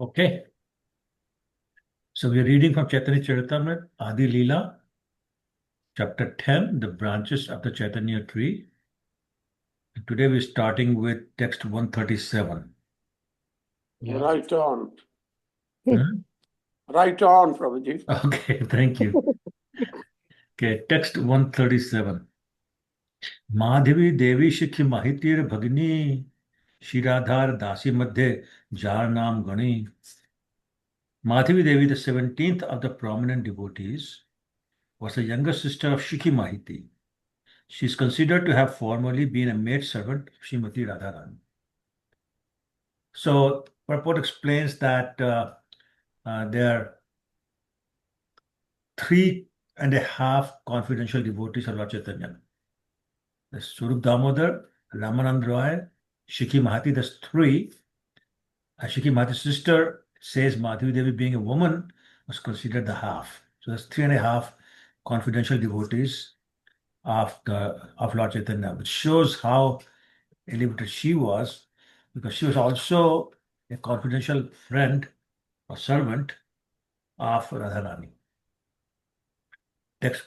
Okay, so we're reading from Chaitanya Charitamrita, Adi Lila, chapter 10, the branches of the Chaitanya tree. And today we're starting with text 137. Right on. Hmm? Right on, Prabhuji. Okay, thank you. Okay, text 137. Madhavi देवी शिखी माहितीर भगिनी शिराधार दासी मध्ये jar नाम गणी. Madhavi Devi, the 17th of the prominent devotees, was the younger sister of Shikhi Mahiti. She is considered to have formerly been a maid servant of Srimati Radharani. So, purport explains that there are 3.5 confidential devotees of Lord Chaitanya. There's Swarup Damodar, Ramanand Roy, Shikhi Mahati. There's three. Shikhi Mahati's sister says Madhavi Devi, being a woman, was considered the half. So there's 3.5 confidential devotees of Lord Chaitanya, which shows how elevated she was, because she was also a confidential friend or servant of Radharani.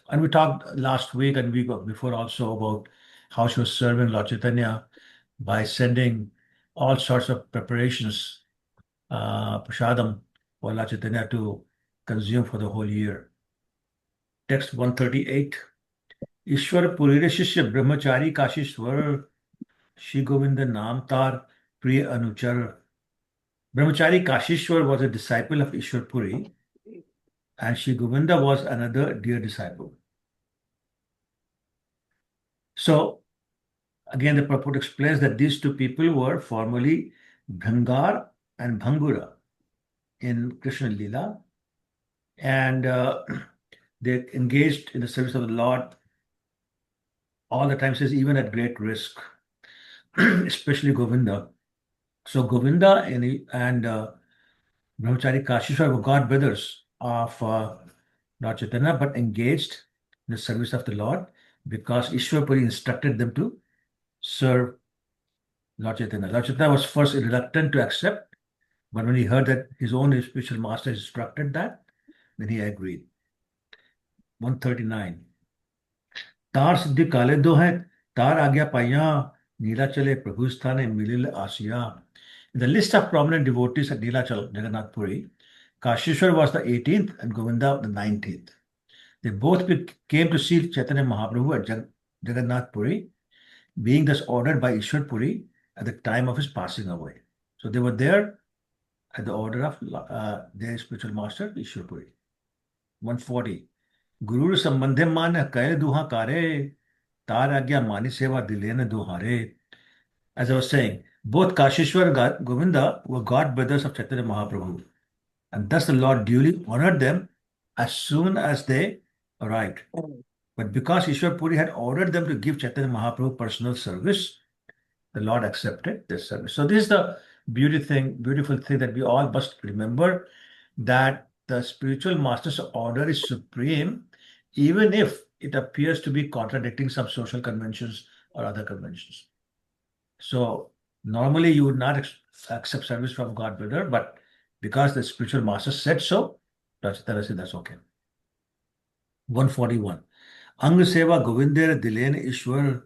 And we talked last week and week before also about how she was serving Lord Chaitanya by sending all sorts of preparations, prasadam, for Lord Chaitanya to consume for the whole year. Text 138. ईश्वर पुरीरे शिष्य ब्रह्मचारी काशीश्वर श्री गोविंद नाम तार प्रिय अनुचर. Brahmachari Kashishwar was a disciple of Ishwar Puri, and Shri Govinda was another dear disciple. So, again, the purport explains that these two people were formerly Bhangar and Bhangura in Krishna Lila, and they engaged in the service of the Lord all the time, says even at great risk, especially Govinda. So, Govinda and Brahmachari Kashishwar were god brothers of Lord Chaitanya, but engaged in the service of the Lord because Ishwarpuri instructed them to serve Lord Chaitanya. Lord Chaitanya was first reluctant to accept, but when he heard that his own spiritual master instructed that, then he agreed. 139. तार सिद्धि काले दो हैं तार आज्ञा पाइया नीला चले प्रभु स्थाने मिलिल आसिया. In the list of prominent devotees at Nilachal Jagannath Puri, Kashishwar was the 18th and Govinda the 19th. They both came to see Chaitanya Mahaprabhu at Jagannath Puri, being thus ordered by Ishwar Puri at the time of his passing away. So they were there at the order of their spiritual master, Ishwar Puri. 140. Guru Sambandhe man kaile duha kare, tar agya mani seva dilene duhare. As I was saying, both Kashishwar and Govinda were god brothers of Chaitanya Mahaprabhu, and thus the Lord duly honored them as soon as they arrived. But because Ishwar Puri had ordered them to give Chaitanya Mahaprabhu personal service, the Lord accepted this service. So this is the beautiful thing that we all must remember, that the spiritual master's order is supreme, even if it appears to be contradicting some social conventions or other conventions. So normally you would not accept service from God brother, but because the spiritual master said so, that's okay. 141. अंग सेवा गोविंदेर दिलेन ईश्वर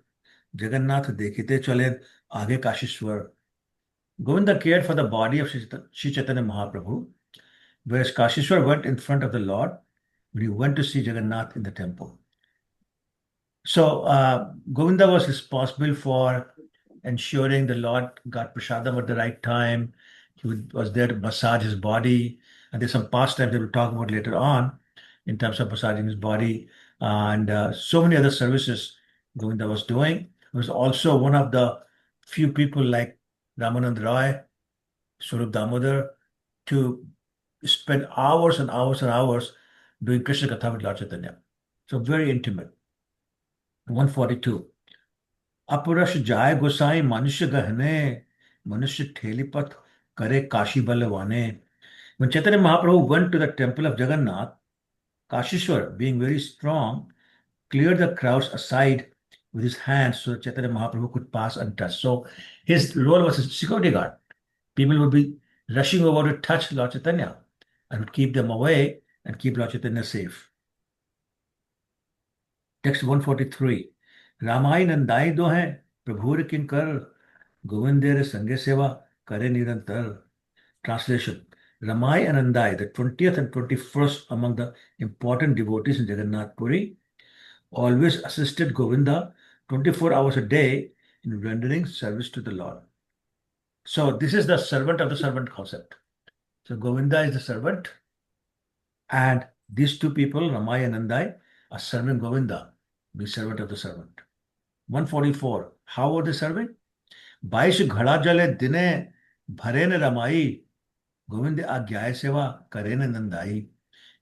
जगन्नाथ देखते चले आगे Kashishwar. Govinda cared for the body of Sri Chaitanya Mahaprabhu, whereas Kashishwar went in front of the Lord when he went to see Jagannath in the temple. So Govinda was responsible for ensuring the Lord got prasadam at the right time. He was there to massage his body. And there's some pastimes that we'll talk about later on in terms of massaging his body. And so many other services Govinda was doing. He was also one of the few people like Ramanand Roy, Swarup Damodar, to spend hours and hours and hours doing Krishna Katha with Lord Chaitanya. So very intimate. 142. अपरश जाय गोसाई मनुष्य गहने मनुष्य ठेलीपथ करे Kashi बलवाने. When Chaitanya Mahaprabhu went to the temple of Jagannath, Kashishwar, being very strong, cleared the crowds aside with his hands so that Chaitanya Mahaprabhu could pass untouched. So his role was a security guard. People would be rushing over to touch Lord Chaitanya and would keep them away and keep Lord Chaitanya safe. Text 143. Ramai Nandai दो हैं प्रभुर किंकर गोविंदेर संगे सेवा करे निरंतर. Translation. Ramai and Andai, the 20th and 21st among the important devotees in Jagannath Puri, always assisted Govinda 24 hours a day in rendering service to the Lord. So this is the servant of the servant concept. So Govinda is the servant, and these two people, Ramai and Andai, are serving Govinda, the servant of the servant. 144. How were they serving? 22 घड़ा जले दिने भरे न रमाई गोविंद आज्ञाय सेवा करे न Nandai.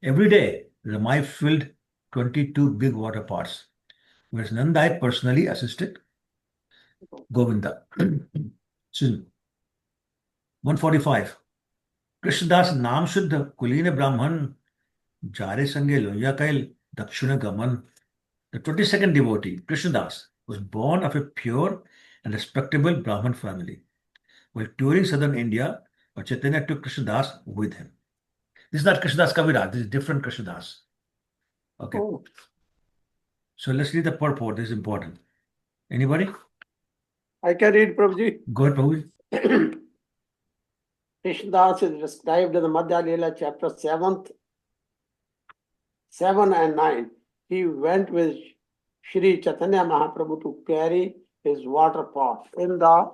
Every day, Ramai filled 22 big water pots, whereas Nandai personally assisted Govinda. 145. Krishnadas Nam Shuddha Kuline Brahman Jare Sange Loya Kail Dakshina Gaman. The 22nd devotee, Krishnadas, was born of a pure and respectable Brahman family. While touring southern India, Chaitanya took Krishnadas with him. This is not Krishnadas Kaviraj, this is different Krishnadas. Okay. Oh, So let's read the purport. This is important. Anybody? I can read, Prabhuji. Go ahead, Prabhuji. Krishnadas is described in the Madhya Lila chapter 7th, 7 and 9. He went with Shri Chaitanya Mahaprabhu to carry his water pot. In the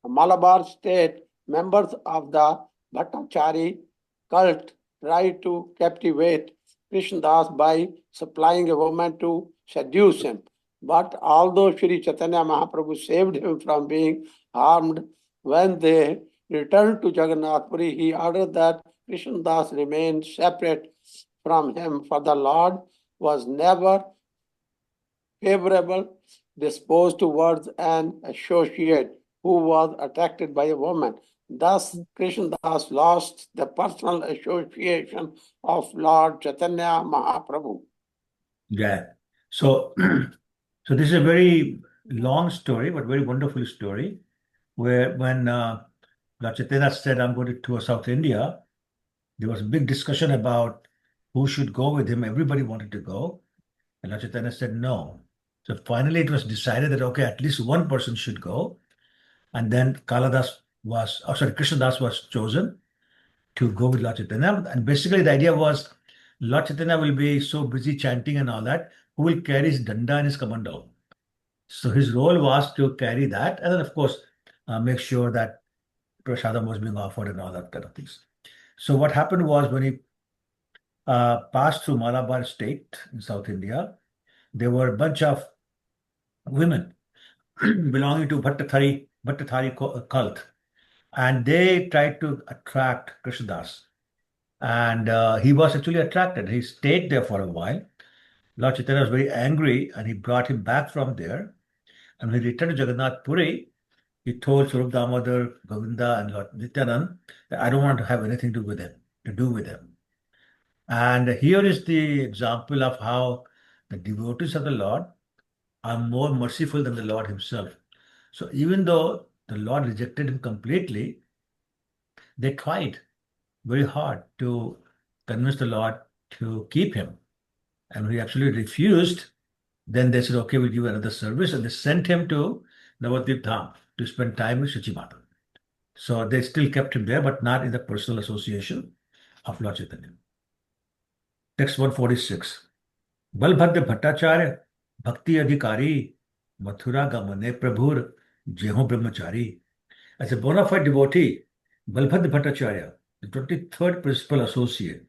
Malabar state, members of the Bhattachari cult tried to captivate Krishnadas by supplying a woman to seduce him. But although Shri Chaitanya Mahaprabhu saved him from being harmed, when they returned to Jagannath Puri, he ordered that Krishnadas remain separate from him, for the Lord was never favorable disposed towards an associate who was attracted by a woman. Thus, Krishnadas lost the personal association of Lord Chaitanya Mahaprabhu. Yeah. So, so this is a very long story, but very wonderful story, where when Lord Chaitanya said, I'm going to tour South India, there was a big discussion about who should go with him. Everybody wanted to go. And Lord Chaitanya said no. So finally it was decided that, okay, at least one person should go. And then Krishnadas was chosen to go with Lord Chaitanya. And basically the idea was Lord Chaitanya will be so busy chanting and all that, who will carry his danda and his kamandal. So his role was to carry that, and then of course make sure that prasadam was being offered and all that kind of things. So what happened was when he passed through Malabar state in South India, there were a bunch of women belonging to Bhattachari cult, and they tried to attract Krishnadas. And he was actually attracted. He stayed there for a while. Lord Chaitanya was very angry, and he brought him back from there. And when he returned to Jagannath Puri, he told Swarup Damodar, Govinda, and Lord Nityanand that I don't want to have anything to do with him. And here is the example of how the devotees of the Lord are more merciful than the Lord himself. So even though the Lord rejected him completely, they tried very hard to convince the Lord to keep him. And when he actually refused, then they said, okay, we'll give another service. And they sent him to Navadvip Dham to spend time with Shachi Mata. So they still kept him there, but not in the personal association of Lord Chaitanya. Text 146. Balbhadra Bhattacharya Bhakti Adhikari Mathura Gamane Prabhur Jeho Brahmachari. As a bona fide devotee, Balbhadra Bhattacharya, the 23rd principal associate,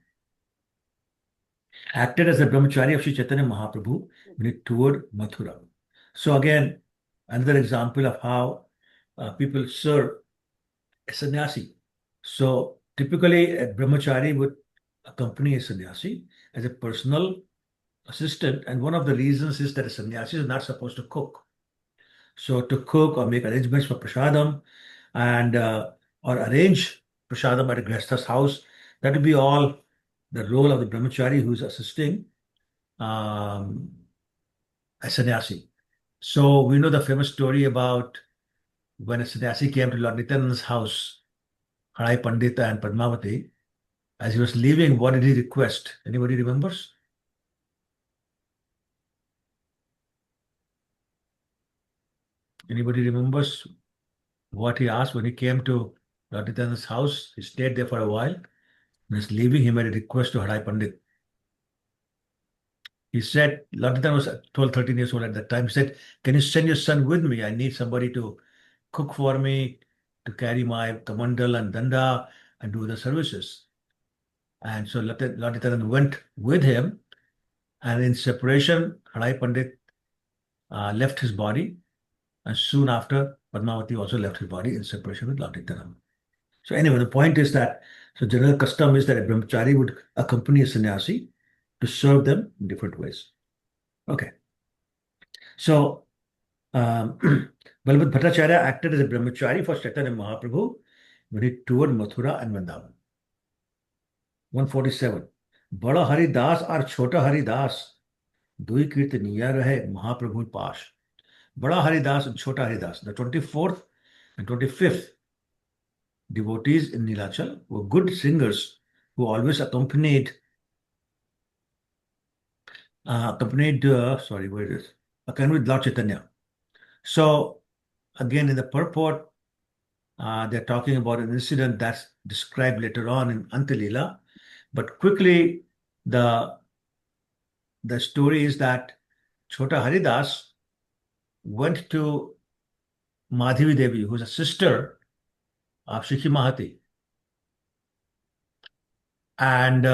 acted as the brahmachari of Sri Chaitanya Mahaprabhu when he toured Mathura. So again, another example of how people serve a sannyasi. So typically a brahmachari would accompany a sannyasi as a personal assistant, and one of the reasons is that a sannyasi is not supposed to cook. So to cook or make arrangements for prasadam and or arrange prasadam at a grihastha's house, that would be all the role of the brahmachari who is assisting a sannyasi. So we know the famous story about when a sannyasi came to Lord Nityananda's house Hadai Pandita and Padmavati, as he was leaving, what did he request? Anybody remembers? Anybody remembers what he asked when he came to Lord Nityananda's house? He stayed there for a while. When he's leaving, he made a request to Hadai Pandit. He said, Lord Nityananda was 12, 13 years old at that time. He said, can you send your son with me? I need somebody to cook for me, to carry my kamandal and danda and do the services. And so Lord Nityananda went with him, and in separation, Hadai Pandit left his body, and soon after, Padmavati also left his body in separation with Lord Nityananda. So anyway, the point is that, so general custom is that a brahmachari would accompany a sannyasi to serve them in different ways. Okay. So, Balabhat Bhattacharya acted as a brahmachari for Chaitanya Mahaprabhu when he toured Mathura and Vrindavan. 147. Bada Haridas or Chota Haridas, Dui Kirtaniya Rahe Mahaprabhu Pash. Bada Haridas and Chota Haridas, the 24th and 25th devotees in Nilachal were good singers who always accompanied accompanied with Lord Chaitanya. So again, in the purport, they're talking about an incident that's described later on in Lila. But quickly, the story is that Chota Haridas went to Madhavi Devi, who's a sister of Shikhi Mahati. And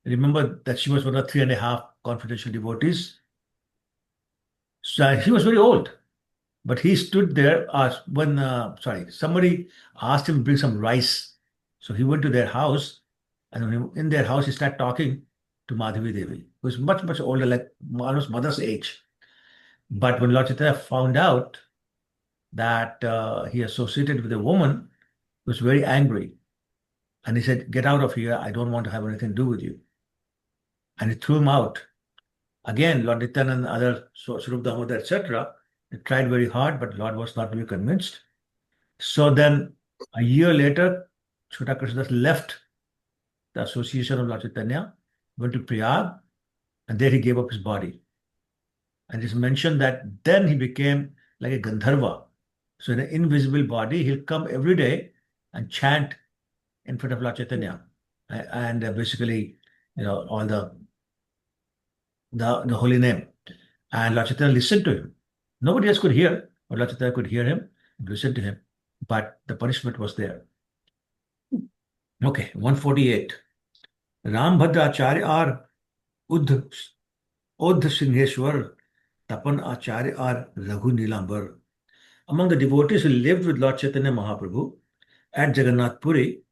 remember that she was one of 3.5 confidential devotees. So he was very old, but he stood there when somebody asked him to bring some rice. So he went to their house, and when in their house, he started talking to Madhavi Devi, who was much, much older, like almost mother's age. But when Lord Chaitanya found out that he associated with a woman, he was very angry. And he said, get out of here. I don't want to have anything to do with you. And he threw him out. Again, Lord Nityananda and other Swarup Damodar, etc., they tried very hard, but Lord was not really convinced. So then, a year later, Chota Krishnadas left the association of Lord Chaitanya, went to Prayag, and there he gave up his body. And it's mentioned that then he became like a Gandharva. So in an invisible body, he'll come every day and chant in front of Lord Chaitanya. And basically, all the holy name. And Lord Chaitanya listened to him. Nobody else could hear, but Lord Chaitanya could hear him, listen to him. But the punishment was there. Okay, 148. Rambhadra Acharya or Uddh Singheshwar, Tapan Acharya or Raghu Nilambar. Among the devotees who lived with Lord Chaitanya Mahaprabhu at Jagannath Puri,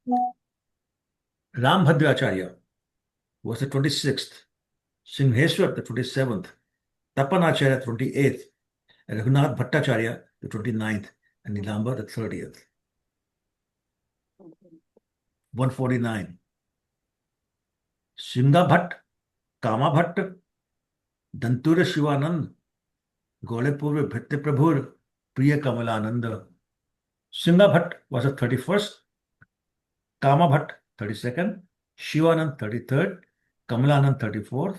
Rambhadra Acharya was the 26th, Singheshwar the 27th, Tapan Acharya the 28th, and Raghunath Bhattacharya the 29th, and Nilambar the 30th. 149. Singha Bhatt, Kama Bhatt, Dantura Shivanand, Golepur Bhitte Prabhur, Priya Kamalananda. Singha Bhatt was the 31st, Kama Bhatt 32nd, Shivanand 33rd, Kamalanand 34th.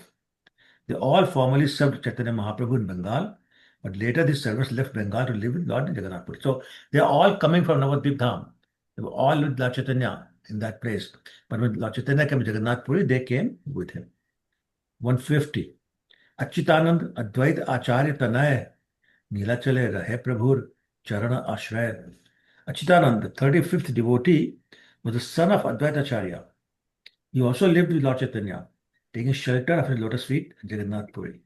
They all formerly served Chaitanya Mahaprabhu in Bengal, but later this service left Bengal to live with Lord in Jagannath Puri. So they are all coming from Navadvip Dham. They were all with Lord Chaitanya in that place. But when Lord Chaitanya came to Jagannath Puri, they came with him. 150. Achyutanand Advait Acharya Tanay Nilachale Rahe Prabhur Charana Ashraya. Achyutanand, the 35th devotee, was the son of Advaita Acharya. He also lived with Lord Chaitanya, taking shelter of his lotus feet at Jagannath Puri.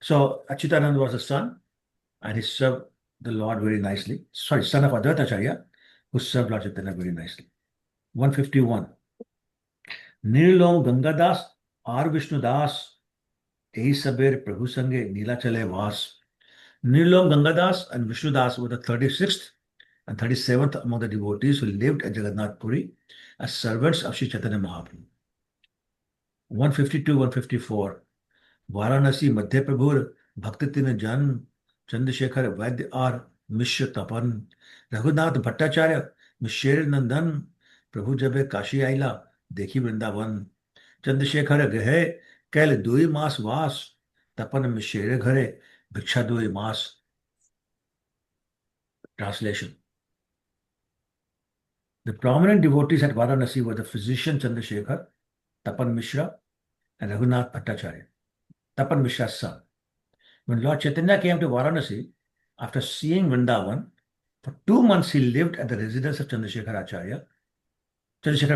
So Achyutanand was the son, and he served the Lord very nicely. Sorry, son of Advaita Acharya, who served Lord Chaitanya very nicely. 151. Nilom Gangadas or Vishnudas, Ehi Sabir Prabhu Sange Nilachale Vas. Nilom Gangadas and Vishnudas were the 36th and 37th among the devotees who lived at Jagannath Puri as servants of Sri Chaitanya Mahaprabhu. 152, 154. Varanasi Madhya Prabhur Bhaktitin Jan Chandrasekhar Vaidya or Mishra Tapan. Raghunath Bhattacharya शेर नंदन प्रभु जब काशी आईला देखी वृंदावन चंद्रशेखर गहे कैल दुई मास वास तपन शेर घरे भिक्षा दुई मास. Translation. The prominent devotees at Varanasi were the physician Chandrasekhar, Tapan Mishra, and Raghunath Bhattacharya, Tapan Mishra's son. When Lord Chaitanya came to Varanasi, after seeing Vrindavan, for 2 months he lived at the residence of Chandrasekhar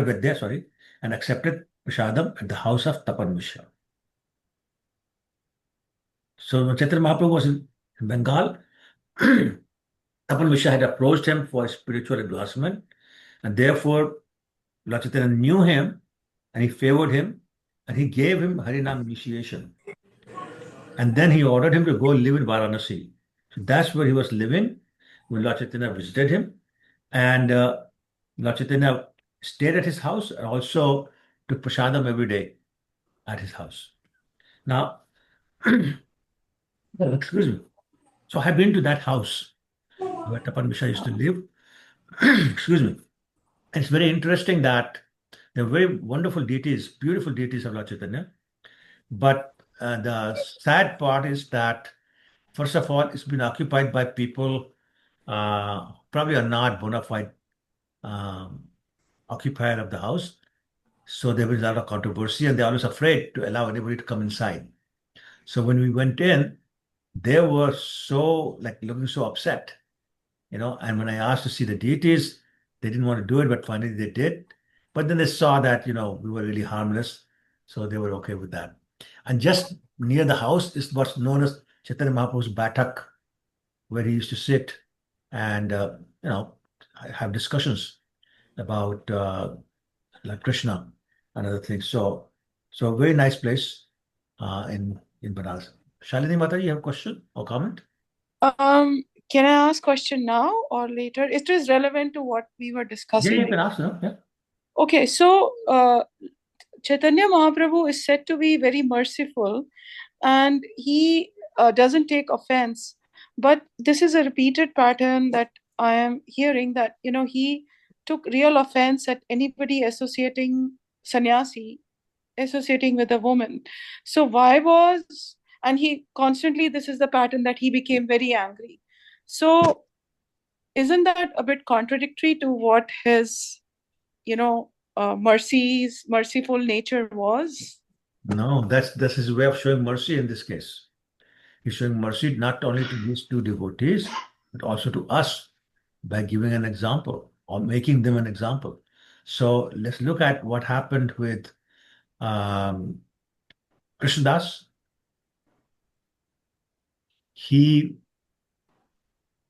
Vidya, and accepted Prashadam at the house of Tapan Mishra. So when Chaitanya Mahaprabhu was in Bengal, Tapan Mishra had approached him for spiritual advancement, and therefore Lord Chaitanya knew him and he favored him and he gave him Harinam initiation. And then he ordered him to go live in Varanasi. So that's where he was living when Lord Chaitanya visited him. And Lord Chaitanya stayed at his house and also took prasadam every day at his house. Now, excuse me. So I've been to that house where Tapan Mishra used to live. Excuse me. And it's very interesting that they're very wonderful deities, beautiful deities of Lord Chaitanya. But the sad part is that, first of all, it's been occupied by people probably are not bona fide um, occupier of the house. So there was a lot of controversy, and they're always afraid to allow anybody to come inside. So when we went in, they were so like looking so upset, And when I asked to see the deities, they didn't want to do it, but finally they did. But then they saw that we were really harmless, so they were okay with that. And just near the house is what's known as Chaitanya Mahaprabhu's Bathak, where he used to sit and have discussions about like Krishna and other things. So very nice place in Banaras. Shalini Mata, you have a question or comment? Can I ask question now or later? It is relevant to what we were Yeah, discussing. you can ask now. Yeah. Okay, so Chaitanya Mahaprabhu is said to be very merciful and he doesn't take offense. But this is a repeated pattern that I am hearing that, he took real offense at anybody associating sannyasi, associating with a woman. So and he constantly, this is the pattern that he became very angry. So isn't that a bit contradictory to what his, merciful nature was? No, that's his way of showing mercy in this case. He's showing mercy not only to these two devotees, but also to us by giving an example or making them an example. So let's look at what happened with um, Krishnadas. He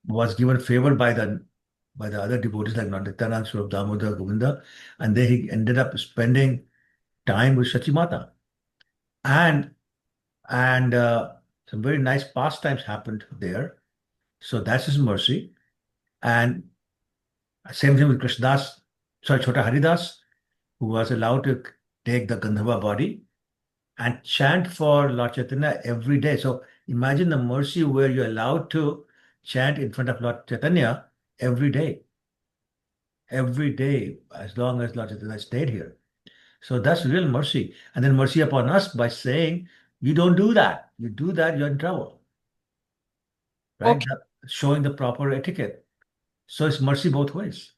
was given favor by the other devotees like Nanditana, Swarup Damodar, Govinda, and then he ended up spending time with Shachimata. And some very nice pastimes happened there. So that's his mercy. And same thing with Chota Haridas, who was allowed to take the Gandharva body and chant for Lord Chaitanya every day. So imagine the mercy where you're allowed to chant in front of Lord Chaitanya every day, as long as Lord Chaitanya stayed here. So that's real mercy. And then mercy upon us by saying, you don't do that. You do that, you're in trouble. Right? Okay. Showing the proper etiquette. So it's mercy both ways.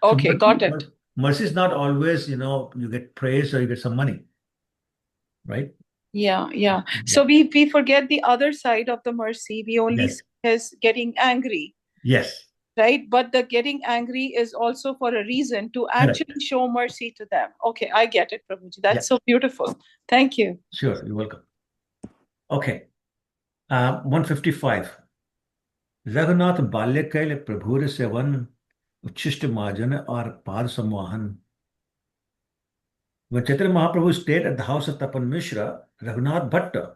So Okay, got it. mercy is not always, you get praise or you get some money. Right? Yeah. So we forget the other side of the mercy. We only Yes. see as getting angry. Yes. Right? But the getting angry is also for a reason to actually show mercy to them. Okay, I get it, Prabhuji. That's so beautiful. Thank you. Sure, you're welcome. Okay. 155. Raghunath बाल्य कैल प्रभुर seven उच्छिष्ट मार्जन और पाद संवाहन. When Chaitanya Mahaprabhu stayed at the house of Tapan Mishra, Raghunath Bhatta,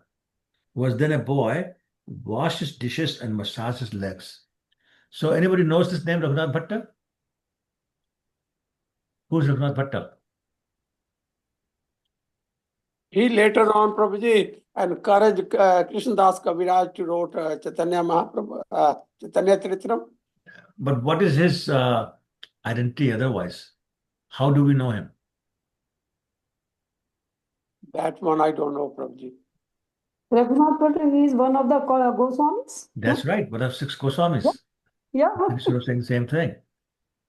who was then a boy, washed his dishes and massaged his legs. So anybody knows this name, Raghunath Bhatta? Who's Raghunath Bhatta? He later on, Prabhuji, encouraged Krishnadas Kaviraj to write Chaitanya Mahaprabhu, Chaitanya Charitamrita. But what is his identity otherwise. How do we know him? That one I don't know, Prabhuji. Raghunath Bhatta, he is one of the Goswamis. That's right, one of 6 Goswamis. Yeah. I'm sort of saying the same thing.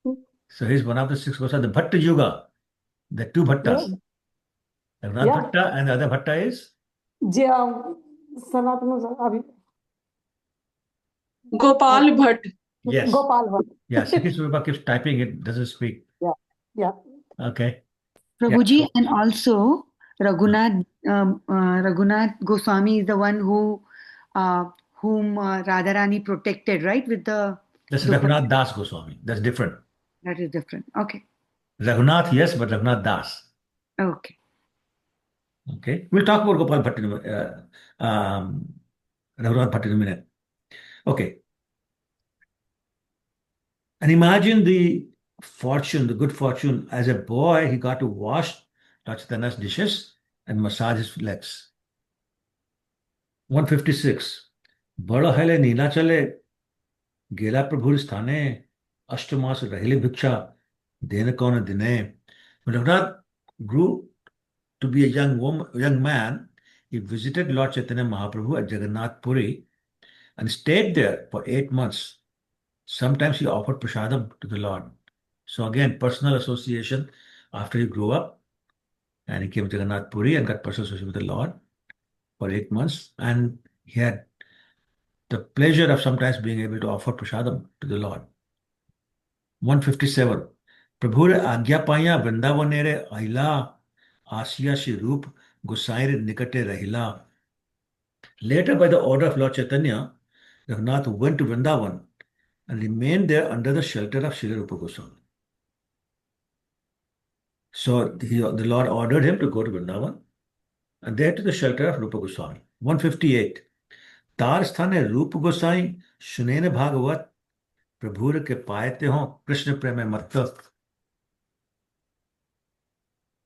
Hmm. So he's one of the 6 Goswamis, the Bhatta Yuga, the 2 Bhattas. Yeah. Raghunath Yeah. Bhatta and the other Bhatta is? Sanatana Gopal Bhatt. Yes. Gopal Bhatt. Yeah, Sikhi Swarupa keeps typing it, doesn't speak. Yeah. Okay. Prabhuji, and also Raghunath Goswami is the one whom Radharani protected, right? With the That's Raghunath Das Goswami. That's different. that is different. Okay. Raghunath, yes, but Raghunath Das. Okay. Okay. We'll talk about Gopal Bhatt Raghunath Bhatt in a minute. Okay. And imagine the fortune, the good fortune. As a boy, he got to wash Lord Chaitanya's dishes and massage his legs. 156. बड़ हेले नीला चले गेला प्रभुर स्थाने अष्टमास रहिले भिक्षा then कौन दिने. When Raghunath grew to be a young man, he visited Lord Chaitanya Mahaprabhu at Jagannath Puri and stayed there for 8 months. Sometimes he offered prasadam to the Lord. So again, personal association after he grew up, and he came to Jagannath Puri and got personal association with the Lord for 8 months, and he had the pleasure of sometimes being able to offer prasadam to the Lord. 157. प्रभुरे आज्ञा पाया वृंदावनेरे आइला आसिया श्री रूप गोसाई निकटे रहिला. Later, by the order of Lord Chaitanya, Raghunath went to Vrindavan and remained there under the shelter of Srila Rupa Goswami. So the Lord ordered him to go to Vrindavan and there to the shelter of Rupa Goswami. 158. तार स्थाने रूप गोसाई सुनेन भागवत प्रभुर के पायते हो कृष्ण प्रेम मत्त.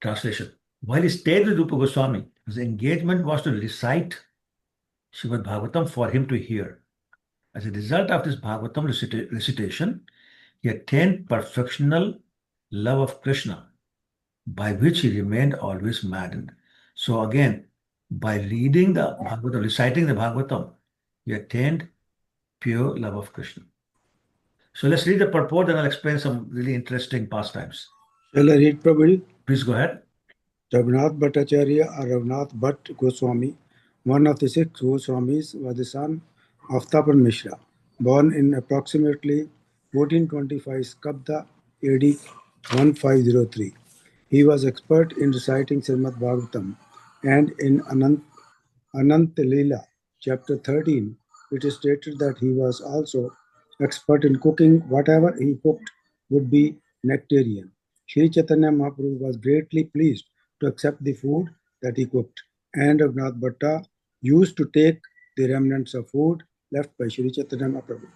Translation. While he stayed with Rupa Goswami, his engagement was to recite Srimad Bhagavatam for him to hear. As a result of this Bhagavatam recitation, he attained perfectional love of Krishna, by which he remained always maddened. So again, by reading the Bhagavatam, reciting the Bhagavatam, he attained pure love of Krishna. So let's read the purport and I'll explain some really interesting pastimes. Shall I read, Prabhuji? Please go ahead. Raghunath Bhattacharya or Raghunath Bhatt Goswami, one of the 6 Goswamis, was the son of Tapan Mishra, born in approximately 1425 Skabda AD 1503. He was expert in reciting Srimad Bhagavatam, and in Anant Lila, chapter 13, it is stated that he was also expert in cooking. Whatever he cooked would be nectarian. Sri Chaitanya Mahaprabhu was greatly pleased to accept the food that he cooked, and Raghunath Bhatta used to take the remnants of food left by Sri Chaitanya Mahaprabhu.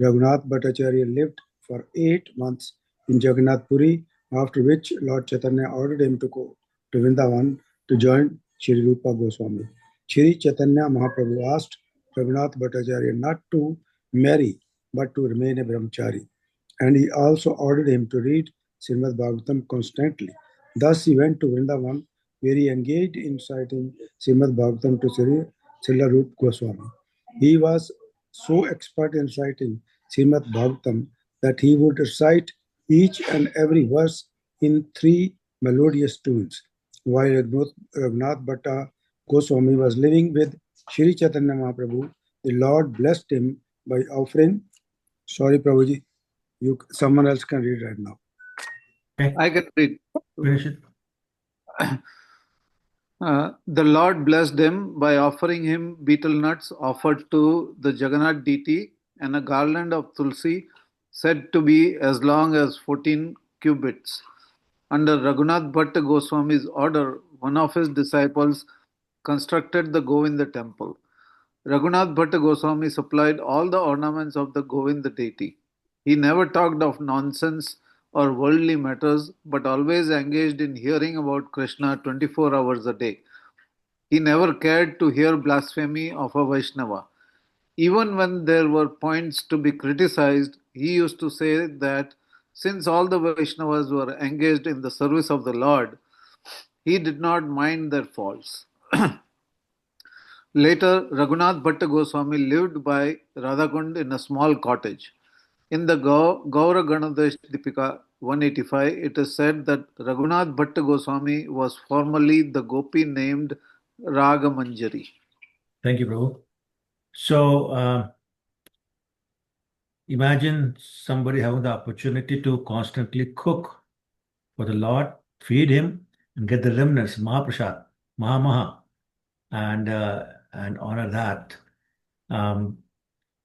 Raghunath Bhattacharya lived for 8 months in Jagannath Puri, after which Lord Chaitanya ordered him to go to Vrindavan to join Sri Rupa Goswami. Sri Chaitanya Mahaprabhu asked Raghunath Bhattacharya not to marry but to remain a brahmachari, and he also ordered him to read Srimad Bhagavatam constantly. Thus he went to Vrindavan, where he engaged in reciting Srimad Bhagavatam to Srila Rupa Goswami. He was so expert in reciting Srimad Bhagavatam that he would recite each and every verse in 3 melodious tunes. While Raghunath Bhatta Goswami was living with Sri Chaitanya Mahaprabhu, the Lord blessed him by offering. Sorry, Prabhuji, someone else can read right now. Okay. I can read. Finish it. The Lord blessed him by offering him betel nuts offered to the Jagannath deity and a garland of tulsi said to be as long as 14 cubits. Under Raghunath Bhatta Goswami's order, one of his disciples constructed the Govinda temple. Raghunath Bhatta Goswami supplied all the ornaments of the Govinda deity. He never talked of nonsense or worldly matters, but always engaged in hearing about Krishna 24 hours a day. He never cared to hear blasphemy of a Vaishnava. Even when there were points to be criticized, he used to say that Since all the Vaishnavas were engaged in the service of the Lord, he did not mind their faults. Later, Raghunath Bhatta Goswami lived by Radhakund in a small cottage. In the Gaura Ganadesh Dipika 185, it is said that Raghunath Bhatta Goswami was formerly the gopi named Ragamanjari. Thank you, Prabhu. So imagine somebody having the opportunity to constantly cook for the Lord, feed him, and get the remnants, Mahaprasad, Maha, and honor that.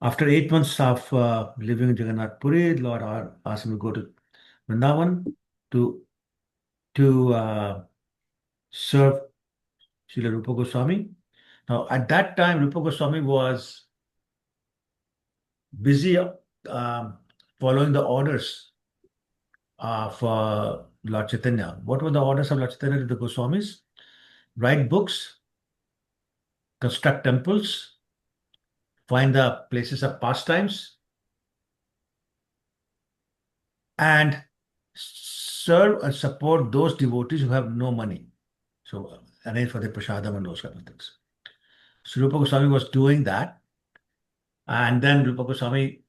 After 8 months of living in Jagannath Puri, Lord asked him to go to Vrindavan to serve Srila Rupa Goswami. Now, at that time, Rupa Goswami was busy following the orders of Lord Chaitanya. What were the orders of Lord Chaitanya to the Goswamis? Write books, construct temples, find the places of pastimes, and serve and support those devotees who have no money. So arrange for the prasadam and those kind of things. So Rupa Goswami was doing that. And then Rupa Goswami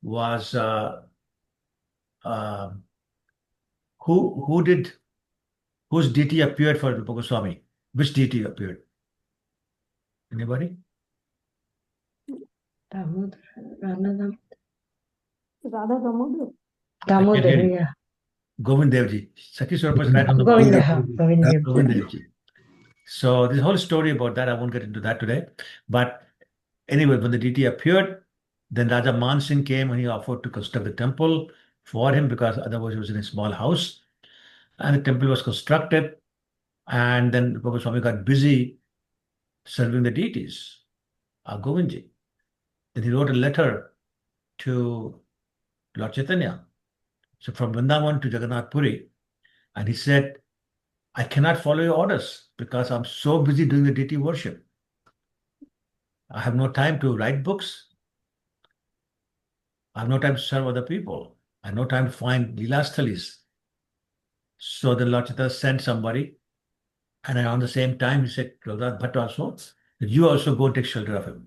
was whose deity appeared for Rupa Goswami? Which deity appeared? Anybody? Damodar. Radha Damodar. I can't Damodar, hear you. yeah. Govind Dev Ji. Sakhi Swarup is right on the Govinda, ball. ha, Govinda. Govind Dev Ji. So this whole story about that, I won't get into that today. But anyway, when the deity appeared, then Raja Man Singh came and he offered to construct the temple for him because otherwise he was in a small house. And the temple was constructed. And then Rupa Goswami got busy serving the deities, Govindji. Then he wrote a letter to Lord Chaitanya. So from Vrindavan to Jagannath Puri, and he said, I cannot follow your orders because I'm so busy doing the deity worship. I have no time to write books. I have no time to serve other people. I have no time to find Lila Sthalis. So the Lord Chaitanya sent somebody, and around the same time, he said, Raghunath Bhatt also, that you also go take shelter of him.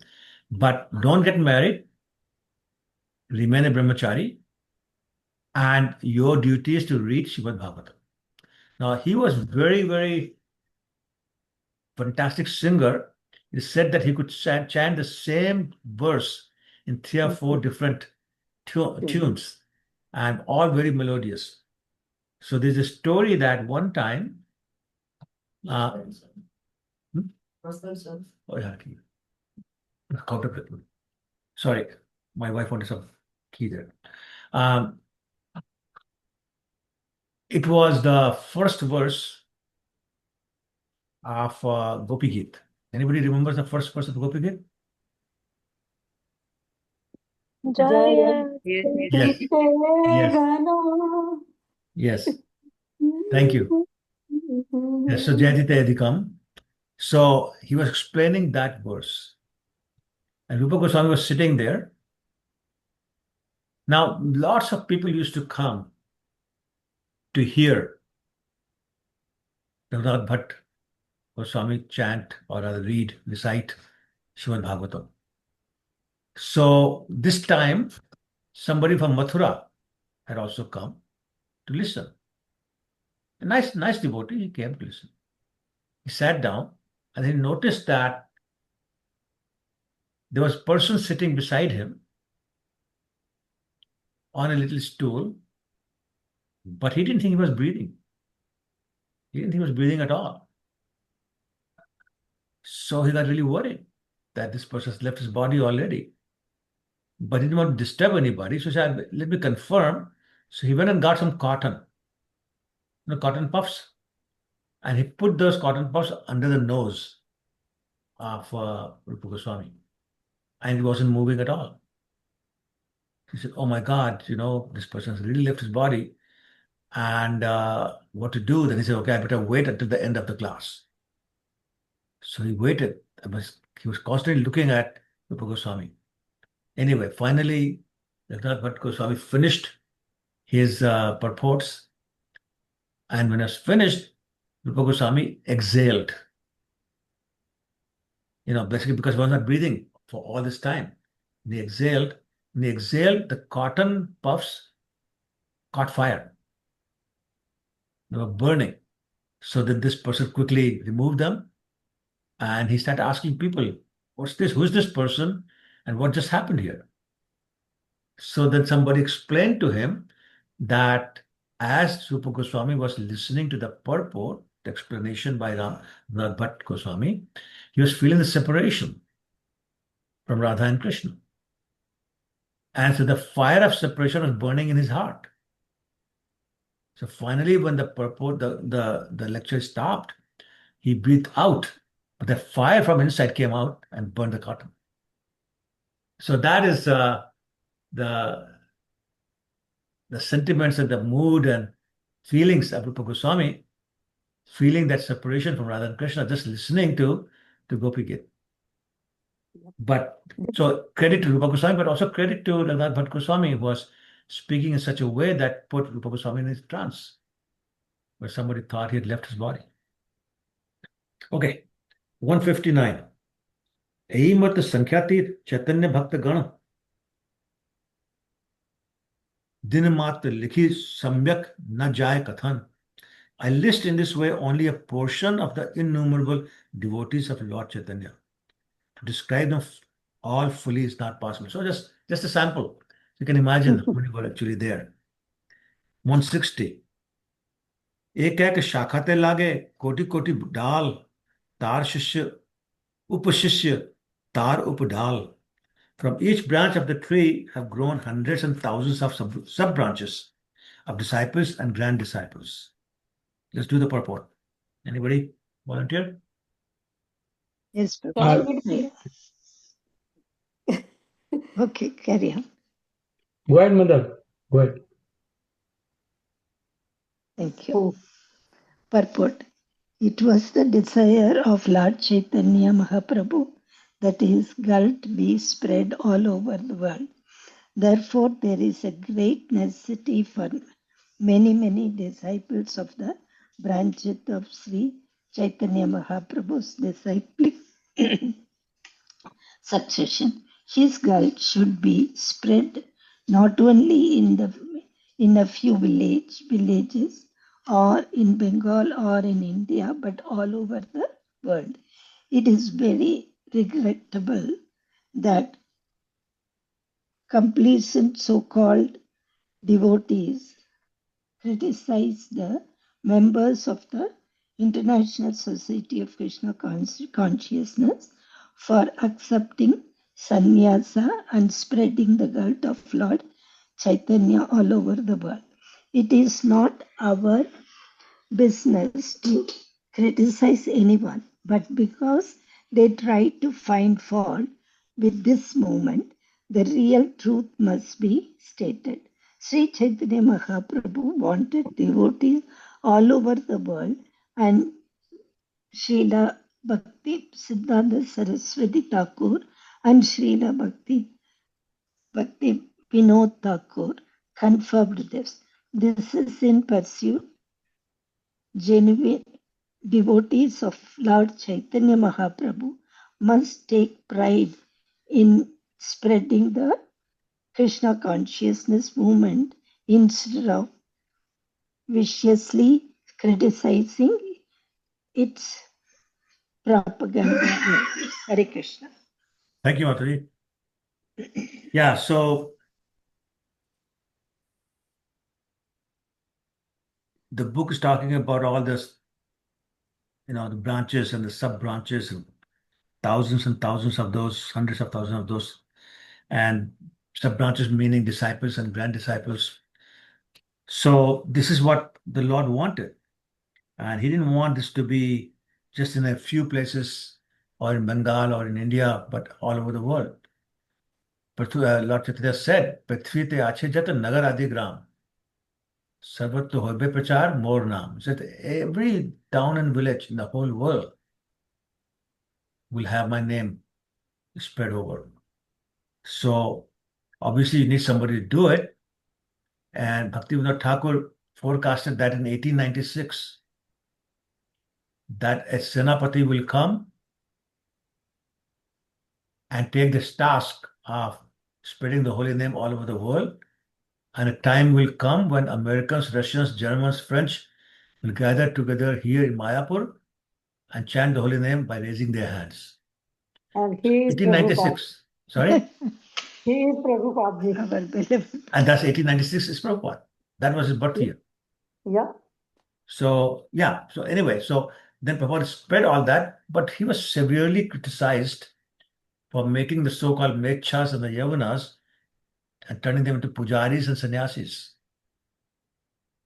But don't get married, remain a brahmachari, and your duty is to read Srimad Bhagavatam. Now, he was very, very fantastic singer. It is said that he could chant the same verse in 3 or 4 different tunes, and all very melodious. So there's a story that one time, oh yeah, counterfeit. Sorry, my wife wanted some key there. It was the first verse of Gopi Geet. Anybody remembers the first verse of Gopi Geet? Jaya Yes, Yes. Yes. Yes. Thank you. Yes, so Jayatita Adhikam. So he was explaining that verse. And Rupa Goswami was sitting there. Now, lots of people used to come to hear Raghunath Bhatt Goswami chant or rather read, recite Srimad Bhagavatam. So this time, somebody from Mathura had also come to listen. A nice devotee, he came to listen. He sat down and he noticed that there was a person sitting beside him on a little stool, but he didn't think he was breathing. He didn't think he was breathing at all. So he got really worried that this person has left his body already. But he didn't want to disturb anybody. So he said, let me confirm. So he went and got some cotton, cotton puffs. And he put those cotton puffs under the nose of Rupa Goswami. And he wasn't moving at all. He said, oh my God, this person has really left his body. And what to do? Then he said, okay, I better wait until the end of the class. So he waited. He was constantly looking at Rupa Goswami. Anyway, finally, Raghunath Bhatt Goswami finished his purports. And when it was finished, Rupa Goswami exhaled. Basically because he was not breathing for all this time. When he exhaled, the cotton puffs caught fire. They were burning. So that this person quickly removed them, and he started asking people, what's this? Who's this person? And what just happened here? So then somebody explained to him that as Rupa Goswami was listening to the purport, the explanation by Raghunath Bhatt Goswami, he was feeling the separation from Radha and Krishna. And so the fire of separation was burning in his heart. So finally, when the purport, the lecture stopped, he breathed out, but the fire from inside came out and burned the cotton. So that is the sentiments and the mood and feelings of Rupa Goswami, feeling that separation from Radha and Krishna, just listening to Gopi Gita. But so credit to Rupa Goswami, but also credit to Raghunath Bhatt Goswami, who was speaking in such a way that put Rupa Goswami in his trance, where somebody thought he had left his body. Okay, 159. यही मत संख्यातीत चैतन्य भक्त गण दिन मात्र लिखी सम्यक न जाय कथन. I list in this way only a portion of the innumerable devotees of Lord Chaitanya. To describe them all fully is not possible. So just a sample. You can imagine how many were actually there. 160. एक एक शाखाते लागे कोटि कोटि डाल तार शिष्य उपशिष्य तार उपडाल. From each branch of the tree have grown hundreds and thousands of sub-branches of disciples and grand disciples. Let's do the purport. Anybody volunteer? Yes, Prabhu. Okay, carry on. Go ahead, Mother. Go ahead. Thank you. Purport. It was the desire of Lord Chaitanya Mahaprabhu that his cult be spread all over the world. Therefore, there is a great necessity for many disciples of the branches of Sri Chaitanya Mahaprabhu's disciplic succession. His cult should be spread not only in a few villages or in Bengal or in India, but all over the world. It is very regrettable that complacent so-called devotees criticize the members of the International Society of Krishna Consciousness for accepting sannyasa and spreading the cult of Lord Chaitanya all over the world. It is not our business to criticize anyone, but because they try to find fault with this movement, the real truth must be stated. Sri Chaitanya Mahaprabhu wanted devotees all over the world, and Srila Bhakti Siddhanta Saraswati Thakur and Srila Bhakti Vinod Thakur confirmed this. This is in pursuit. Genuine devotees of Lord Chaitanya Mahaprabhu must take pride in spreading the Krishna consciousness movement instead of viciously criticizing its propaganda. Hare Krishna. Thank you, Mataji. Yeah, so the book is talking about all this, the branches and the sub-branches, and thousands of those, hundreds of thousands of those, and sub-branches meaning disciples and grand disciples. So this is what the Lord wanted. And he didn't want this to be just in a few places or in Bengal or in India, but all over the world. But Lord Chaitanya said, "Prithvi te ache jat nagar adi gram, sarvat to hobe prachar more naam." He said, every town and village in the whole world will have my name spread over. So obviously you need somebody to do it. And Bhaktivinoda Thakur forecasted that in 1896 that a Senapati will come and take this task of spreading the holy name all over the world. And a time will come when Americans, Russians, Germans, French will gather together here in Mayapur and chant the holy name by raising their hands. And he is Prabhupada. 1896. Sorry? He is Prabhupada. Our beloved. And that's 1896 is Prabhupada. That was his birth year. Yeah. So, yeah. So, anyway, so then Prabhupada spread all that, but he was severely criticized for making the so-called Mechas and the Yavanas and turning them into pujaris and sannyasis.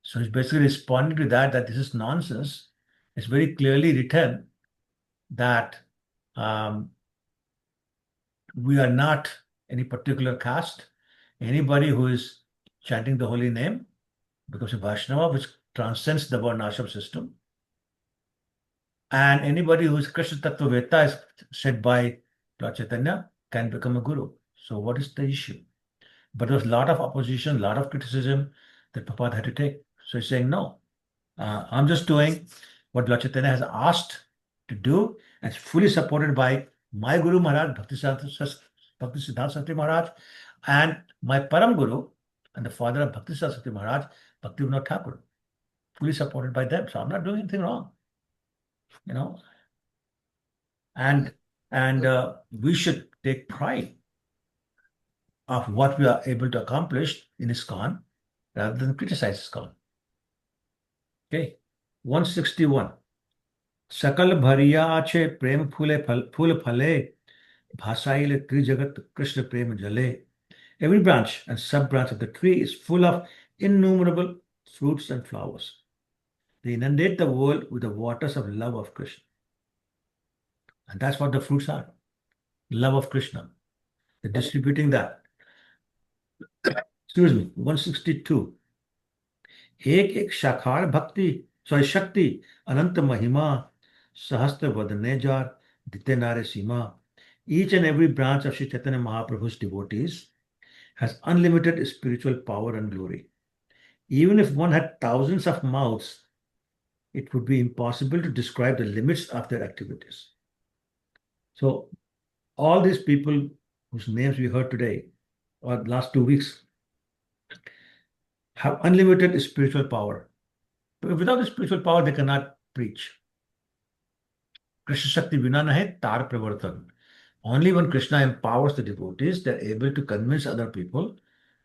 So he's basically responding to that this is nonsense. It's very clearly written that we are not any particular caste. Anybody who is chanting the holy name becomes a Vaishnava, which transcends the Varnashram system. And anybody who is Krishna Tattvaveta, as said by Lord Chaitanya, can become a guru. So what is the issue? But there was a lot of opposition, a lot of criticism that Prabhupada had to take. So he's saying, no, I'm just doing what Lord Chaitanya has asked to do, and it's fully supported by my Guru Maharaj, Bhaktisiddhanta Saraswati Maharaj, and my Param Guru, and the father of Bhaktisiddhanta Saraswati Maharaj, Bhaktivinoda Thakur, fully supported by them. So I'm not doing anything wrong, you know. And we should take pride of what we are able to accomplish in ISKCON rather than criticize ISKCON. Okay, 161. सकल भरिया आछे प्रेम फूल फले भासाइले त्रिजगत कृष्ण प्रेम जले. Every branch and sub-branch of the tree is full of innumerable fruits and flowers. They inundate the world with the waters of love of Krishna. And that's what the fruits are. Love of Krishna. They're distributing that. Excuse me, 162. एक एक शाखार भक्ति शक्ति अनंत महिमा सहस्त्र वदने jar दिते नारे सीमा. Each and every branch of Sri Chaitanya Mahaprabhu's devotees has unlimited spiritual power and glory. Even if one had thousands of mouths, it would be impossible to describe the limits of their activities. So all these people whose names we heard today or last 2 weeks have unlimited spiritual power. But without the spiritual power, they cannot preach. Krishna Shakti Vina nahe tar pravartan. Only when Krishna empowers the devotees, they're able to convince other people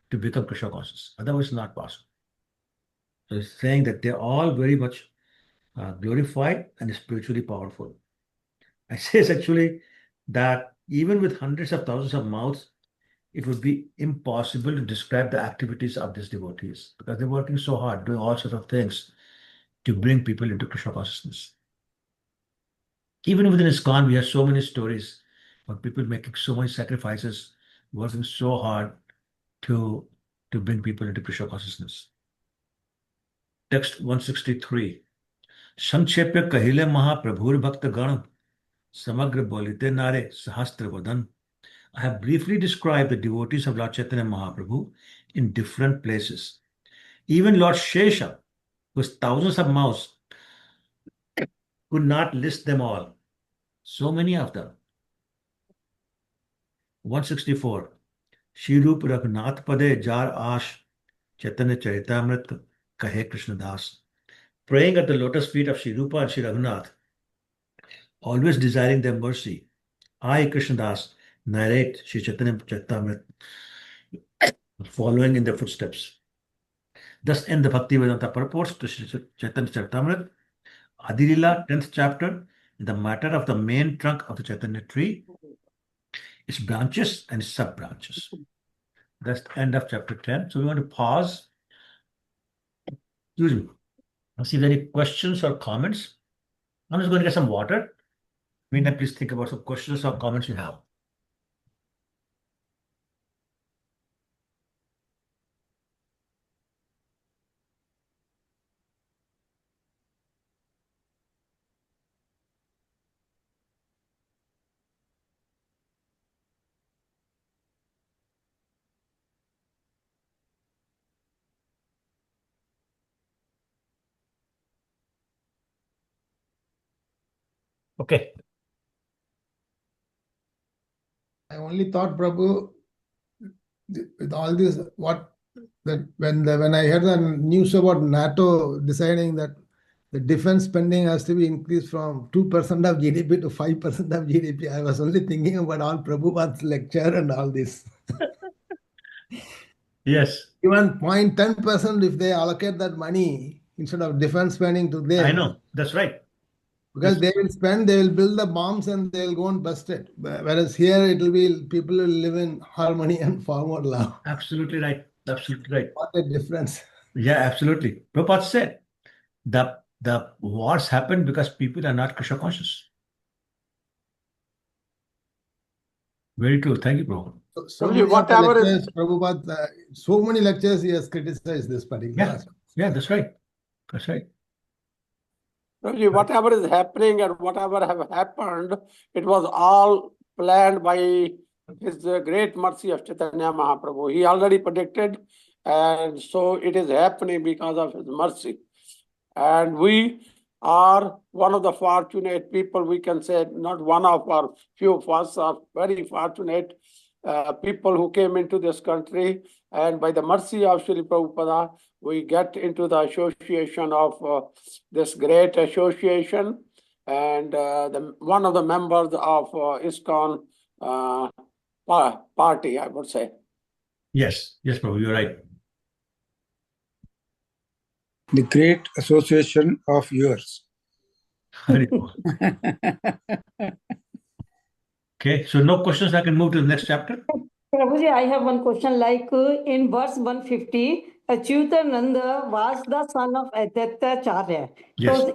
to become Krishna conscious. Otherwise, it's not possible. So it's saying that they're all very much glorified and spiritually powerful. I say actually that even with hundreds of thousands of mouths, it would be impossible to describe the activities of these devotees because they're working so hard, doing all sorts of things to bring people into Krishna consciousness. Even within ISKCON, we have so many stories of people making so many sacrifices, working so hard to bring people into Krishna consciousness. Text 163. संक्षेप्य कहिले महाप्रभुर भक्त गण समग्र बोलिते नारे सहस्त्र वदन. I have briefly described the devotees of Lord Chaitanya Mahaprabhu in different places. Even Lord Shesha, with thousands of mouths, could not list them all. So many of them. 164. Shri Rup Raghunath Pade Jar Ash Chaitanya Charitamrita Kahe Krishna Das. Praying at the lotus feet of Shri Rupa and Shri Raghunath, always desiring their mercy, I, Krishna Das, narrate Shri Chaitanya Charitamrita, following in their footsteps. Thus end the Bhakti Vedanta purports to Shri Chaitanya Charitamrita, Adi Lila, 10th chapter, in the matter of the main trunk of the Chaitanya tree, its branches and its sub-branches. That's the end of chapter 10. So we want to pause. Excuse me. Let's see if there are any questions or comments. I'm just going to get some water. Meantime, please think about some questions or comments you have. Okay. I only thought, Prabhu, with all this, when I heard the news about NATO deciding that the defense spending has to be increased from 2% of GDP to 5% of GDP, I was only thinking about all Prabhupada's lecture and all this. Yes. Even 0.10%, if they allocate that money instead of defense spending to I them, know. That's right. because they will build the bombs and they will go and bust it. Whereas here it will be, people will live in harmony and far more love. Absolutely right. Absolutely right. What a difference. Yeah, absolutely. Prabhupada said the wars happen because people are not Krishna conscious. Very true. Thank you, Prabhupada. So Prabhuji, many of the whatever is lectures, Prabhupada, so many lectures he has criticized this particular Yeah. aspect. Yeah, that's right. That's right. Prabhuji, whatever is happening and whatever have happened, it was all planned by His great mercy of Chaitanya Mahaprabhu. He already predicted, and so it is happening because of His mercy. And we are one of the fortunate people, we can say, not one of our few of us are very fortunate people who came into this country. And by the mercy of Srila Prabhupada, we get into the association of this great association. And one of the members of ISKCON party, I would say. Yes. Yes, Prabhu, you're right. The great association of yours. Very cool. Okay, so no questions. I can move to the next chapter. Prabhuji, I have one question. Like in verse 150, Achyutananda was the son of Advaitacharya. Yes. So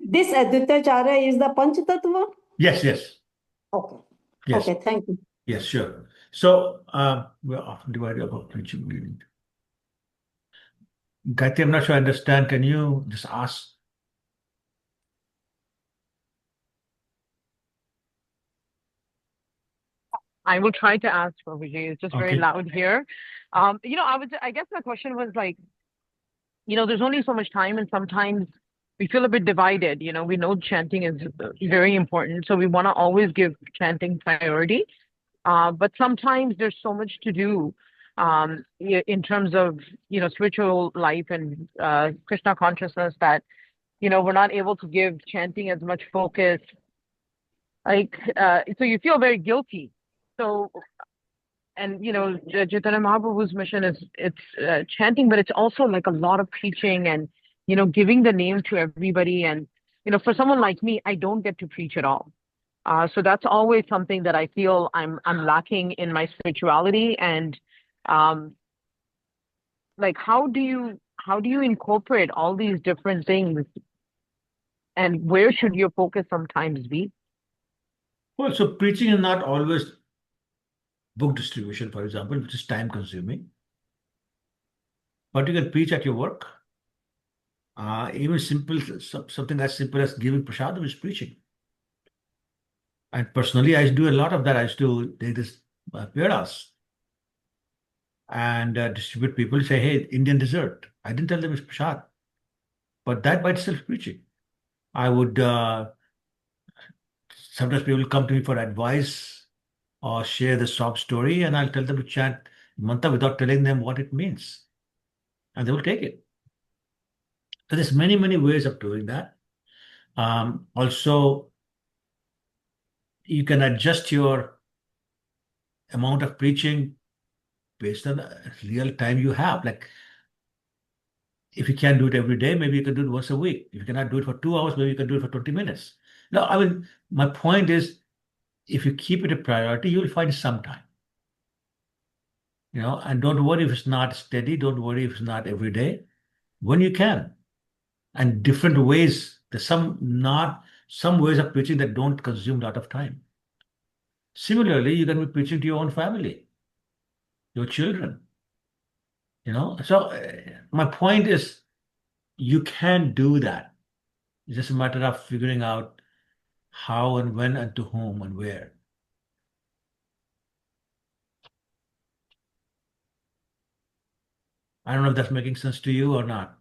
this Advaitacharya is the Panchatattva? Yes, yes. Okay. Yes. Okay, thank you. Yes, sure. So we're often divided about preaching meeting. Gayatri, I'm not sure I understand. Can you just ask? I will try to ask for Vijay. It's just very Okay. loud here. I guess my question was like, there's only so much time, and sometimes we feel a bit divided. We know chanting is very important, so we want to always give chanting priority. But sometimes there's so much to do in terms of, spiritual life and Krishna consciousness that, we're not able to give chanting as much focus. So you feel very guilty. So, and Chaitanya Mahaprabhu's mission is it's chanting, but it's also like a lot of preaching and giving the name to everybody. And for someone like me, I don't get to preach at all. So that's always something that I feel I'm lacking in my spirituality. And like how do you incorporate all these different things? And where should your focus sometimes be? Well, so preaching is not always book distribution, for example, which is time consuming. But you can preach at your work. Even something as simple as giving prasadam is preaching. And personally, I do a lot of that. I used to take this pedas and distribute people, say, hey, Indian dessert. I didn't tell them it's prasad. But that by itself is preaching. I would, sometimes people come to me for advice or share the sob story, and I'll tell them to chant mantra without telling them what it means. And they will take it. So there's many, many ways of doing that. Also, you can adjust your amount of preaching based on the real time you have. Like, if you can't do it every day, maybe you can do it once a week. If you cannot do it for 2 hours, maybe you can do it for 20 minutes. No, I mean, my point is, if you keep it a priority, you'll find some time. And don't worry if it's not steady. Don't worry if it's not every day. When you can, and different ways. There's some ways of preaching that don't consume a lot of time. Similarly, you can be preaching to your own family, your children. So my point is, you can do that. It's just a matter of figuring out how and when and to whom and where. I don't know if that's making sense to you or not.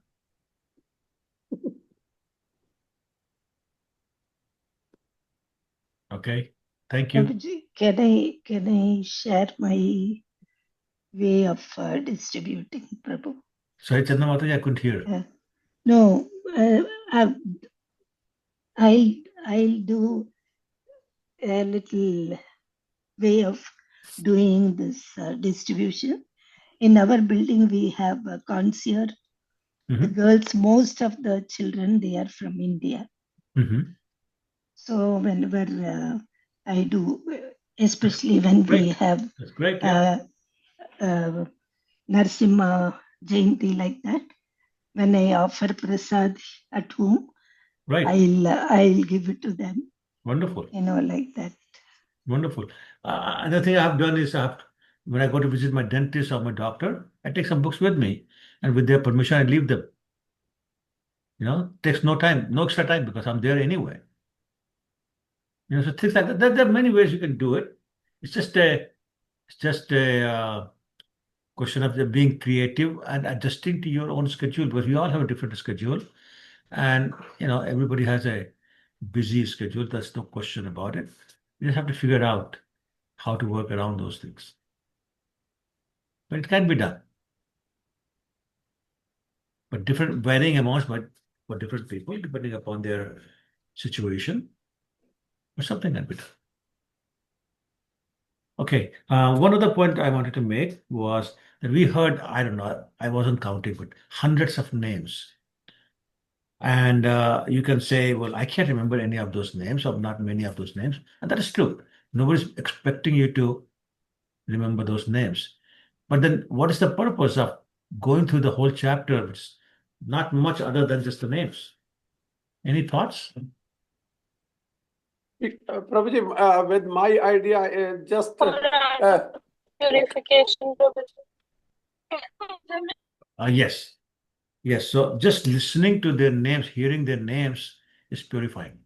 Okay. Thank you. Prabhuji, can I share my way of distributing, Prabhu? Sorry, Chandna Mataji, I couldn't hear. No, I'll do a little way of doing this distribution. In our building, we have a concierge. The girls, most of the children, they are from India. So whenever I do, especially when we have That's great. Yeah. Narsimha Jayanti like that, when I offer prasad at home, Right. I'll give it to them. Wonderful. Like that. Wonderful. Another thing I have done is when I go to visit my dentist or my doctor, I take some books with me, and with their permission, I leave them. Takes no time, no extra time because I'm there anyway. So things like that. There are many ways you can do it. It's just a question of being creative and adjusting to your own schedule, because we all have a different schedule, and everybody has a busy schedule. There's no question about it. You just have to figure out how to work around those things. But it can be done. But different varying amounts for different people, depending upon their situation, or something can be done. Okay. One other point I wanted to make was that we heard, I don't know, I wasn't counting, but hundreds of names. And you can say, well, I can't remember any of those names, or not many of those names. And that is true. Nobody's expecting you to remember those names. But then what is the purpose of going through the whole chapter? It's not much other than just the names. Any thoughts? Prabhuji, with my idea, just Glorification, Prabhuji. Yes. Yes. So just listening to their names, hearing their names is purifying.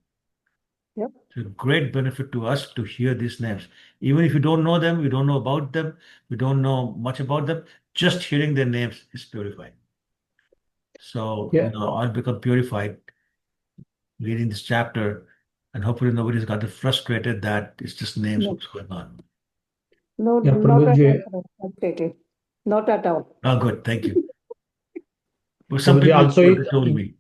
Yep. It's a great benefit to us to hear these names. Even if you don't know them, we don't know about them, we don't know much about them, just hearing their names is purifying. So, I'll become purified reading this chapter, and hopefully nobody's got frustrated that it's just names, what's going on. No, Yeah, not at Prabhuji, all. Absolutely. Not at all. Oh, good. Thank you. Well, some people also told me.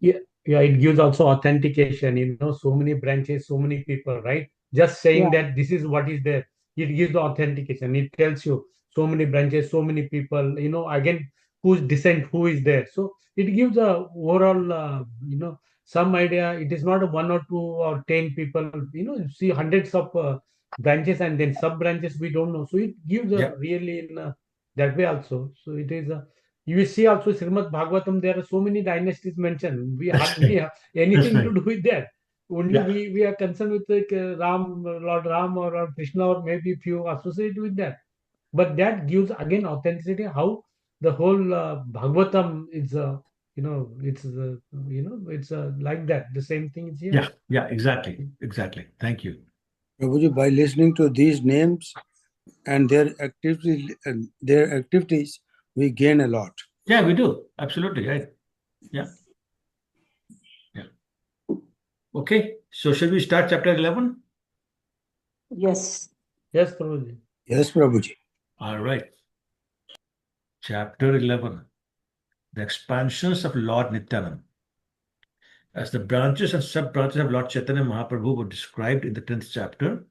it gives also authentication, so many branches, so many people, right? Just saying Yeah. that this is what is there, it gives the authentication. It tells you so many branches, so many people, again, whose descent, who is there. So it gives a overall, some idea. It is not a 1 or 2 or 10 people, you see hundreds of branches and then sub branches we don't know. So it gives a really in that way also. So it is a you see also Srimad Bhagavatam, there are so many dynasties mentioned. We hardly have anything to do with that. Only we are concerned with Ram, Lord Ram or Lord Krishna, or maybe few associated with that. But that gives again authenticity, how the whole Bhagavatam is, it's like that. The same thing is here. Yeah, exactly. Thank you. Prabhuji, by listening to these names and their activities, we gain a lot. Yeah, we do. Absolutely, right. Yeah. Okay, so shall we start chapter 11? Yes. Yes, Prabhuji. Yes, Prabhuji. All right. Chapter 11. The expansions of Lord Nityananda. As the branches and sub-branches of Lord Chaitanya Mahaprabhu were described in the 10th chapter,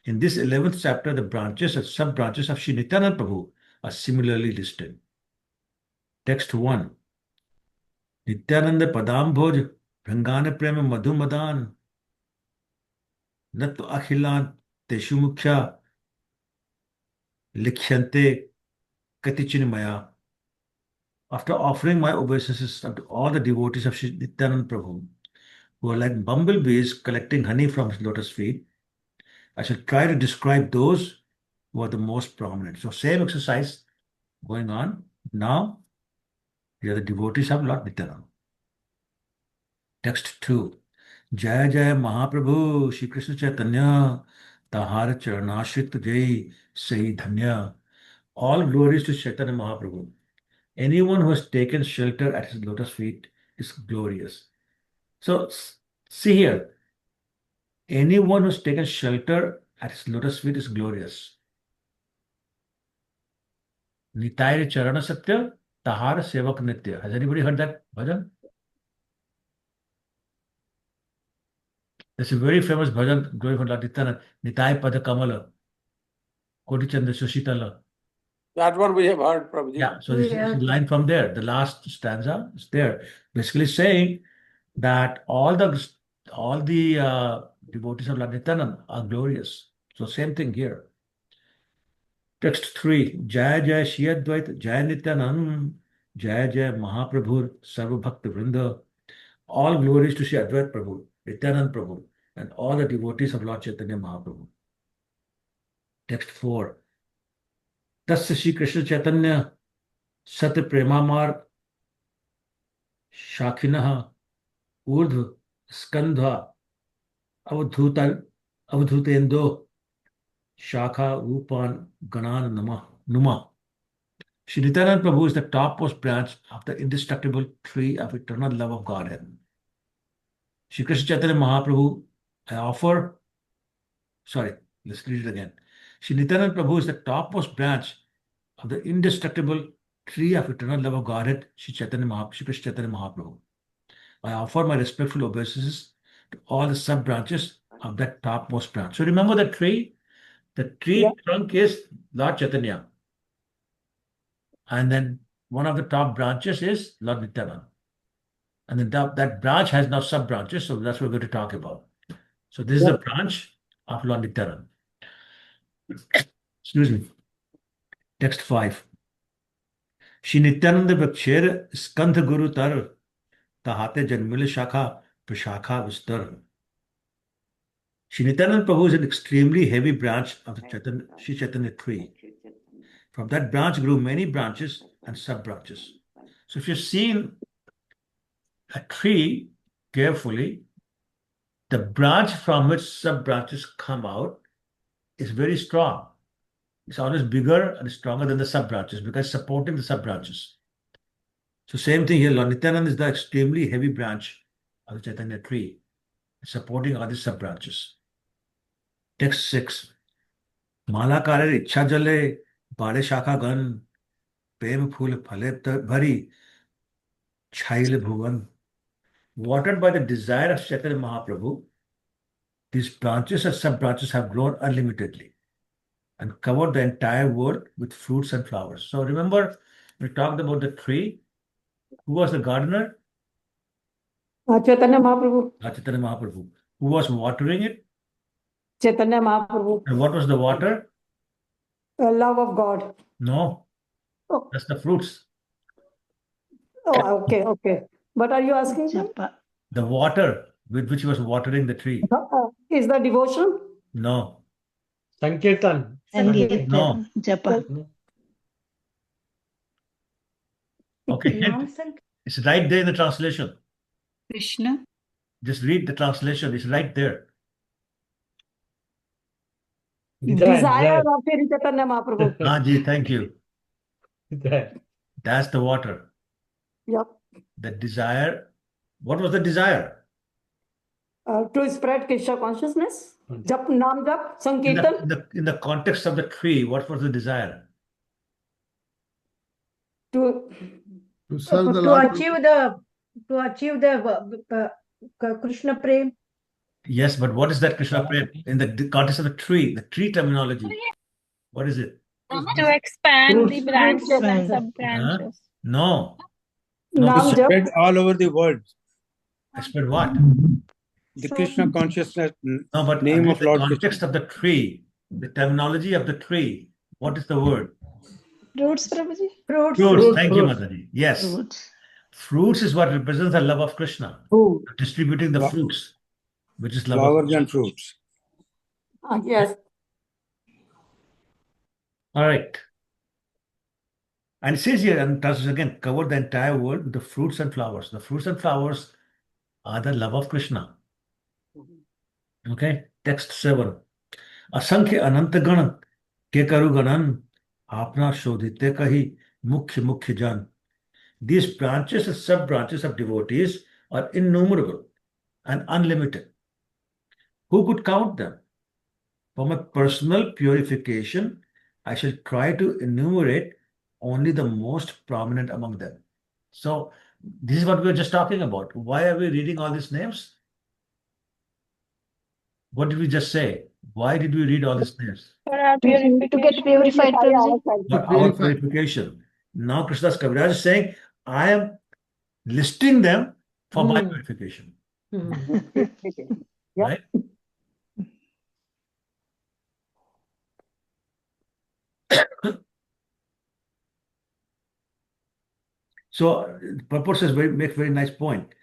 in this 11th chapter, the branches and sub-branches of Sri Nityananda Prabhu are similarly listed. Text 1. Nityananda Padambhoj Rangana Prema Madhumadan Nat Akhilan Teshu Mukhya Likhyante Katichin Maya. After offering my obeisances to all the devotees of Sri Nityananda Prabhu, who are like bumblebees collecting honey from his lotus feet, I shall try to describe those who are the most prominent. So same exercise going on. Now, here are the devotees of Lord Nityananda. Text 2. Jaya Jaya Mahaprabhu Shri Krishna Chaitanya Tahar Charanashrit Jai Sai Dhanya. All glories to Chaitanya Mahaprabhu. Anyone who has taken shelter at his lotus feet is glorious. So see here, anyone who's taken shelter at his lotus feet is glorious. Nitayre charana satya, tahar sevak nitya. Has anybody heard that bhajan? There's a very famous bhajan going from Lord Chaitanya, Nitai pada kamala, Koti chanda sushitala. That one we have heard, Prabhuji. Yeah, so this is a line from there. The last stanza is there, basically saying that all the devotees of Lord Chaitanya are glorious. So same thing here. Text 3. Jai Jai Shri Advaita Jai Nityanand Jai Jai Mahaprabhu Sarva Bhakta Vrinda. All glories to Shri Advaita Prabhu, Nityanand Prabhu, and all the devotees of Lord Chaitanya Mahaprabhu. Text 4. Tasya Shri Krishna Chaitanya Sat Premamar Shakhinaha Urdhva Skandha Avadhutendo Shakha Rupan Ganan Numa. Shri Nityanand Prabhu is the topmost branch of the indestructible tree of eternal love of Godhead. Shri Krishna Chaitanya Mahaprabhu, let's read it again. Shri Nityanand Prabhu is the topmost branch of the indestructible tree of eternal love of Godhead, Shri Krishna Chaitanya Mahaprabhu. I offer my respectful obeisances to all the sub-branches of that topmost branch. So remember the tree? The tree trunk is Lord Chaitanya. And then one of the top branches is Lord Nityanand. And then that branch has now sub-branches, so that's what we're going to talk about. So this is the branch of Lord Nityanand. Excuse me. Text 5. Shri Nityananda Bhaksher Skandha Guru Tar Tahate Janmil Shakha Prashakha Vistar. Shri Nityananda Prabhu is an extremely heavy branch of the Shri Chaitanya tree. From that branch grew many branches and sub-branches. So if you've seen a tree carefully, the branch from which sub-branches come out is very strong. It's always bigger and stronger than the sub-branches because supporting the sub-branches. So same thing here, Lord Nityananda is the extremely heavy branch of the Chaitanya tree, supporting all the sub-branches. Text 6. Mala kare ichha jale bade shakha gan prem phul phale bhari chaile bhuvan. Watered by the desire of Chaitanya Mahaprabhu, these branches and sub-branches have grown unlimitedly and covered the entire world with fruits and flowers. So remember, we talked about the tree. Who was the gardener? Chaitanya Mahaprabhu. Chaitanya Mahaprabhu. Who was watering it? Chaitanya Mahaprabhu. And what was the water? Love of God. No, Oh, that's the fruits. okay. But are you asking me? The water with which he was watering the tree. Is the devotion? No. Sankirtan. No. Japa. Okay, it's right there in the translation. Krishna. Just read the translation. It's right there. Desire of Shri Chaitanya Mahaprabhu. Ji, thank you. Desire. That's the water. Yep. The desire. What was the desire? To spread Krishna consciousness. Jap, Naam Jap, Sankirtan. In the context of the tree, what was the desire? To serve the To Lord. achieve the Krishna Prem. Yes, but what is that Krishna Prem? In the context of the tree terminology. What is it? To expand the branches and sub-branches. No. To spread all over the world. Spread what? The Krishna consciousness, No, but name of the Lord context of the tree, the terminology of the tree. What is the word? Fruits, Prabhuji? Fruits. Thank you, Mataji. Yes. Fruits. Fruits is what represents the love of Krishna. Distributing the fruits, which is love of flowers Krishna. and fruits. Yes. All right. And it says here, and translation again, cover the entire world with the fruits and flowers. The fruits and flowers are the love of Krishna. Okay. Text 7. Asankhya anantagan ke karu ganan apna shodhite kahi mukhya jan. These branches and sub-branches of devotees are innumerable and unlimited. Who could count them? For my personal purification, I shall try to enumerate only the most prominent among them. So, this is what we were just talking about. Why are we reading all these names? What did we just say? Why did we read all these names? For our To get purification. purified, Prabhuji. For To our purify. purification. Now, Krishnadas Kaviraj is saying, I am listing them for my purification. Yeah. Right? So, purpose says makes very nice point.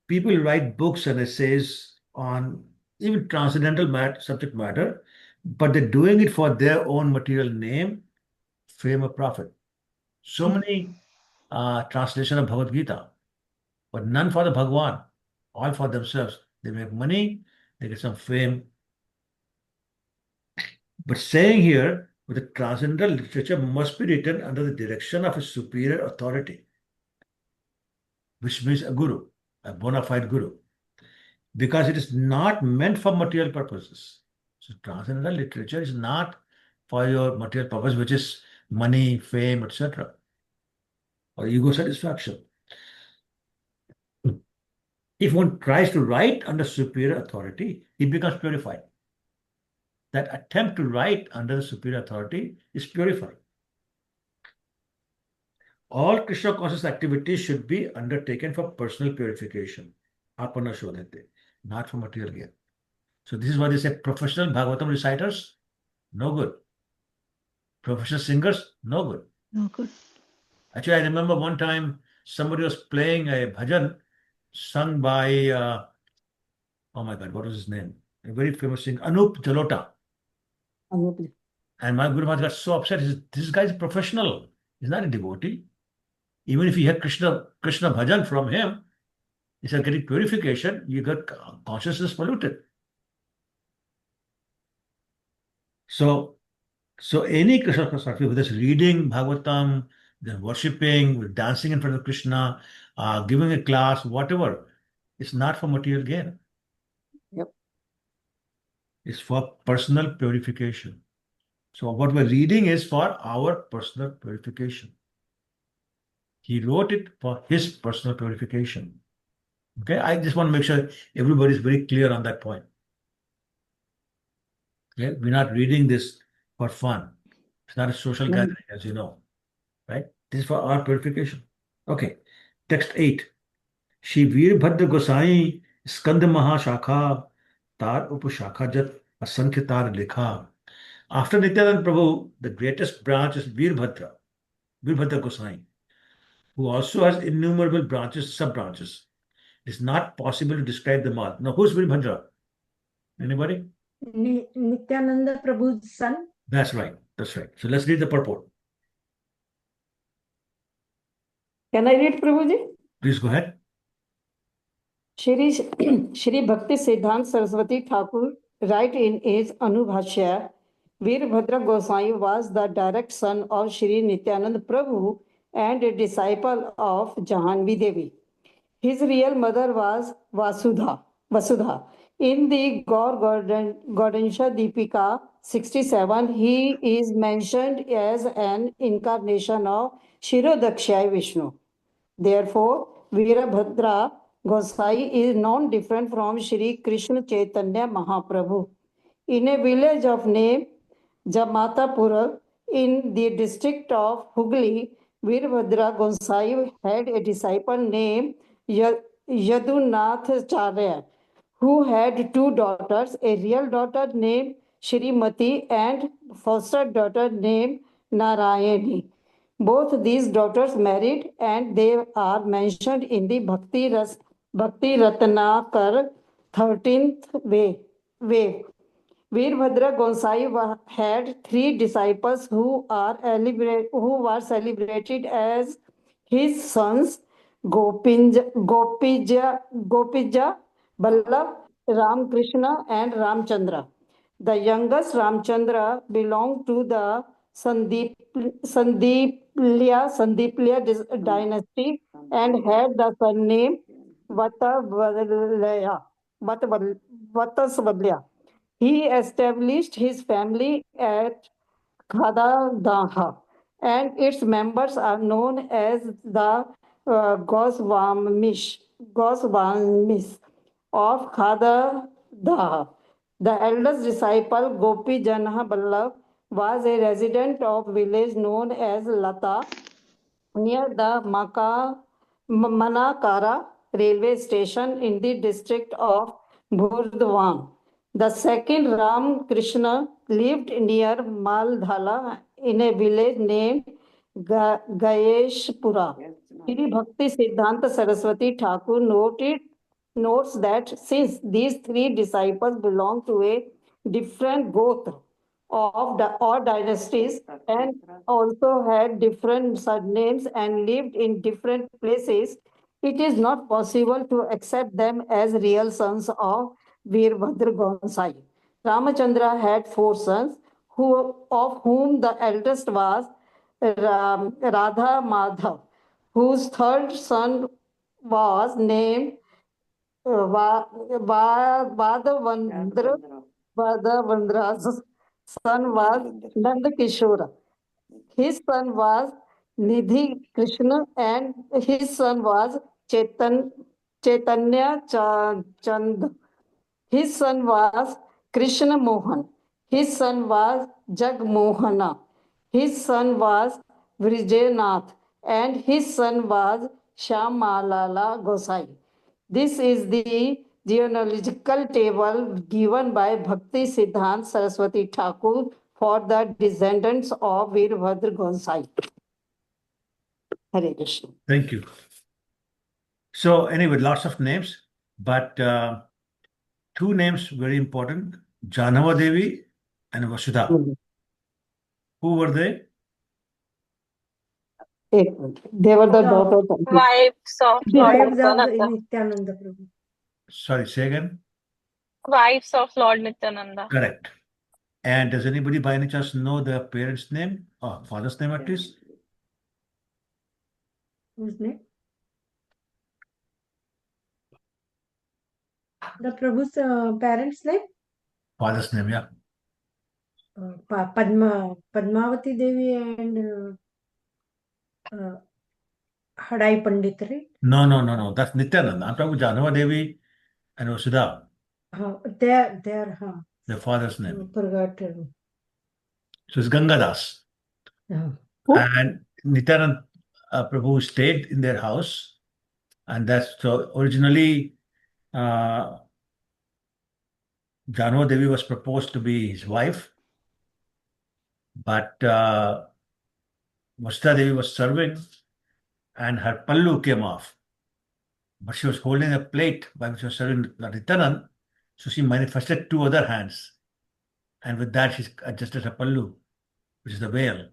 People write books and essays on even transcendental subject matter, but they're doing it for their own material name, fame, or profit. So many translation of Bhagavad Gita, but none for the Bhagwan, all for themselves. They make money, they get some fame. But saying here, the transcendental literature must be written under the direction of a superior authority, which means a guru, a bona fide guru, because it is not meant for material purposes. So transcendental literature is not for your material purpose, which is money, fame, etc., or ego satisfaction. If one tries to write under superior authority, he becomes purified. That attempt to write under the superior authority is purified. All Krishna conscious activities should be undertaken for personal purification, apana shodhate, not for material gain. So this is why they say professional Bhagavatam reciters, no good. Professional singers, no good. No good. Actually, I remember one time somebody was playing a bhajan sung by, oh my God, what was his name? A very famous singer, Anup Jalota. And my Guru Maharaj got so upset. He said, this guy is a professional. He's not a devotee. Even if you had Krishna bhajan from him, he said, getting purification, you got consciousness polluted. So any Krishna conscious, whether it's reading Bhagavatam, then worshipping, dancing in front of Krishna, giving a class, whatever, it's not for material gain. Yep. It's for personal purification. So what we're reading is for our personal purification. He wrote it for his personal purification. Okay, I just want to make sure everybody is very clear on that point. Okay, we're not reading this for fun. It's not a social gathering, as you know, right? This is for our purification. Okay, text 8. Shri Veerbhadra Gosai Skand Mahashakha Tar Upashakha Jat Asankhya Tar Likha. After Nityananda Prabhu, the greatest branch is Veerbhadra Gosai, who also has innumerable branches, sub-branches. It's not possible to describe them all. Now, who's Veerbhadra? Anybody? Nityananda Prabhu's son. That's right. That's right. So let's read the purport. Can I read, Prabhuji? Please go ahead. Shri Bhakti Siddhant Saraswati Thakur write in his Anubhashya, Veerbhadra Gosai was the direct son of Shri Nityananda Prabhu and a disciple of Jahanvi Devi. His real mother was Vasudha. In the Gauransha Deepika 67, he is mentioned as an incarnation of Shirodakshaya Vishnu. Therefore, Veerbhadra Gosai is non-different from Shri Krishna Chaitanya Mahaprabhu. In a village of name Jamatapura in the district of Hugli, Veerbhadra Gosai had a disciple named Yadunatharya, who had two daughters, a real daughter named Shrimati and foster daughter named Narayani. Both these daughters married and they are mentioned in the Bhakti Ratnakar 13th wave. Veerbhadra Gosai had three disciples who were celebrated as his sons Gopija, Vallabh, Ramkrishna and Ramchandra. The youngest Ramchandra belonged to the Sandiplia dynasty and had the surname Vatavallaya. Vatas Badliya. He established his family at Khadadaha, and its members are known as the Goswamis of Khadadaha. The eldest disciple, Gopi Janha Ballabh, was a resident of village known as Lata near the Manakara railway station in the district of Burdwan. The second Ram Krishna lived near Maldhala in a village named Gayeshpura. Shri Bhakti Siddhanta Saraswati Thakur notes that since these three disciples belong to a different gotra or dynasties and also had different surnames and lived in different places, it is not possible to accept them as real sons of Veerbhadra Gonsai. Ramachandra had four sons, of whom the eldest was Radha Madhav, whose third son was named Vadhavandra's son was Nand Kishora. His son was Nidhi Krishna and his son was Chaitanya Chand. His son was Krishna Mohan. His son was Jagmohana. His son was Vijayanath. And his son was Shyamalala Gosai. This is the genealogical table given by Bhakti Siddhant Saraswati Thakur for the descendants of Veerbhadra Gosai. Hare Krishna. Thank you. So anyway, lots of names, but two names very important, Janava Devi and Vasudha. Who were they? They were the daughters of Wives of Lord Wives of Nityananda. Nityananda Prabhu. Sorry, say again. Wives of Lord Nityananda. Correct. And does anybody by any chance know the parents' name or father's name at least? Whose name? The Prabhu's parents' name? Father's name, yeah. Padmavati Devi and Hadai Pandit, right? No. That's Nityananda. I'm talking about Janava Devi and Vasudha, Their the father's name. forgot. So it's Gangadas. And Nityananda Prabhu stayed in their house. And that's so originally Janava Devi was proposed to be his wife. But Vasudha Devi was serving and her pallu came off. But she was holding a plate by which she was serving Nityananda. So she manifested two other hands. And with that, she adjusted her pallu, which is the veil.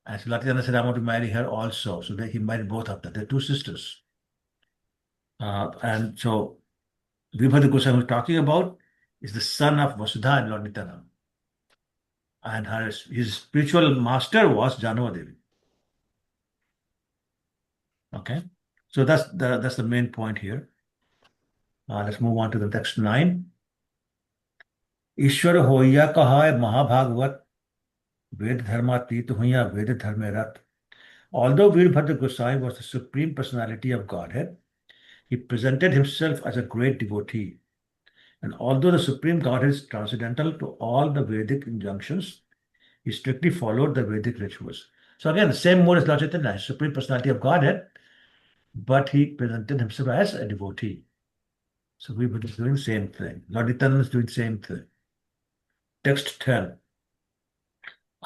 And so Nityananda said, I want to marry her also. So he married both of them. They're two sisters. And so Veerbhadra Goswami who is talking about is the son of Vasudha and Lord Nityananda. And his spiritual master was Janava Devi. Okay. So that's the main point here. Let's move on to the text 9. ईश्वर होइया कहाय महाभागवत Ved Dharmatit Huya Ved Dharmerat. Although Veerbhadra Gosai was the supreme personality of Godhead, he presented himself as a great devotee. And although the supreme Godhead is transcendental to all the Vedic injunctions, he strictly followed the Vedic rituals. So again, the same mode as Lord Chaitanya, supreme personality of Godhead, but he presented himself as a devotee. So Veerbhadra is doing the same thing. Lord Nityananda is doing the same thing. Text 10.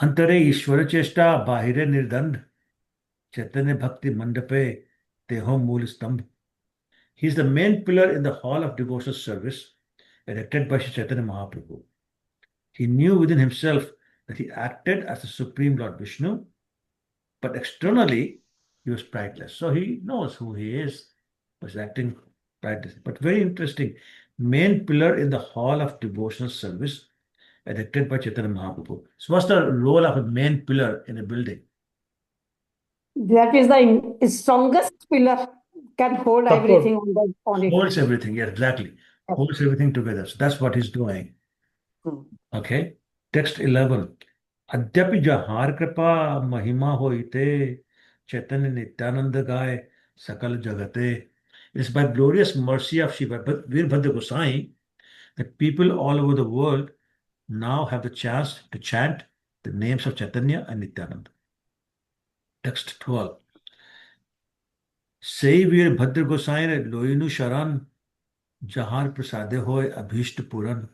अंतरे ईश्वर चेष्टा बाहिरे निर्दंड चैतन्य भक्ति मंडपे तेहो मूल स्तंभ. He is the main pillar in the hall of devotional service erected by Sri Chaitanya Mahaprabhu. He knew within himself that he acted as the supreme Lord Vishnu, but externally he was prideless. So he knows who he is, was acting prideless. But very interesting, main pillar in the hall of devotional service erected by Chaitanya Mahaprabhu. So what's the role of a main pillar in a building? That is the strongest pillar, can hold Support. everything on it. Holds everything, yeah, exactly. holds everything together. So that's what he's doing. Okay. Text 11. अद्यपि जहार कृपा महिमा होइते चैतन्य नित्यानंद गाय सकल जगते. It is by glorious mercy of Shiva Veerbhadra Gosai that people all over the world now have the chance to chant the names of Chaitanya and Nityananda. Text 12. Say Veerbhadra Gosai Loinu Sharan Jahar Prasade Hoy Abhishta Puran.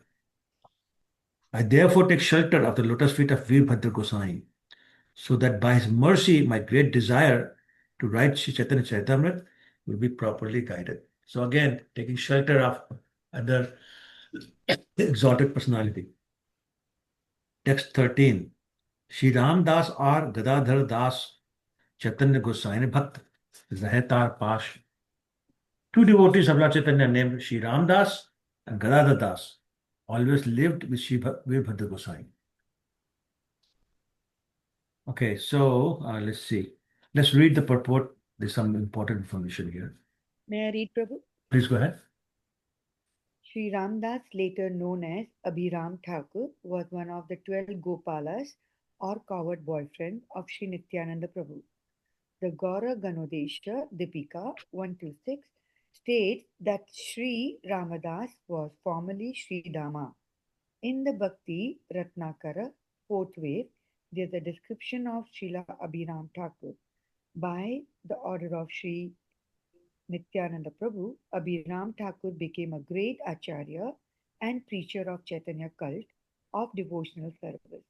I therefore take shelter of the lotus feet of Veerbhadra Gosai, so that by his mercy my great desire to write Sri Chaitanya Charitamrita will be properly guided. So again, taking shelter of other exalted personality. Text 13. Shri Ram Das or Gadadhar Das Chaitanya Gosai Bhakt Zahetar Pash. Two devotees of Lord Chaitanya named Shri Ram Das and Gadadhar Das always lived with Shri Veerbhadra Gosai. Okay, so let's see. Let's read the purport. There's some important information here. May I read, Prabhu? Please go ahead. Sri Ramdas, later known as Abhiram Thakur, was one of the 12 Gopalas or coward boyfriend of Sri Nityananda Prabhu. The Gaura Ganodesha Dipika 126 states that Sri Ramadas was formerly Sri Dama. In the Bhakti Ratnakara, fourth wave, there's a description of Srila Abhiram Thakur. By the order of Sri Nityananda Prabhu, Abhiram Thakur became a great acharya and preacher of Chaitanya cult of devotional service.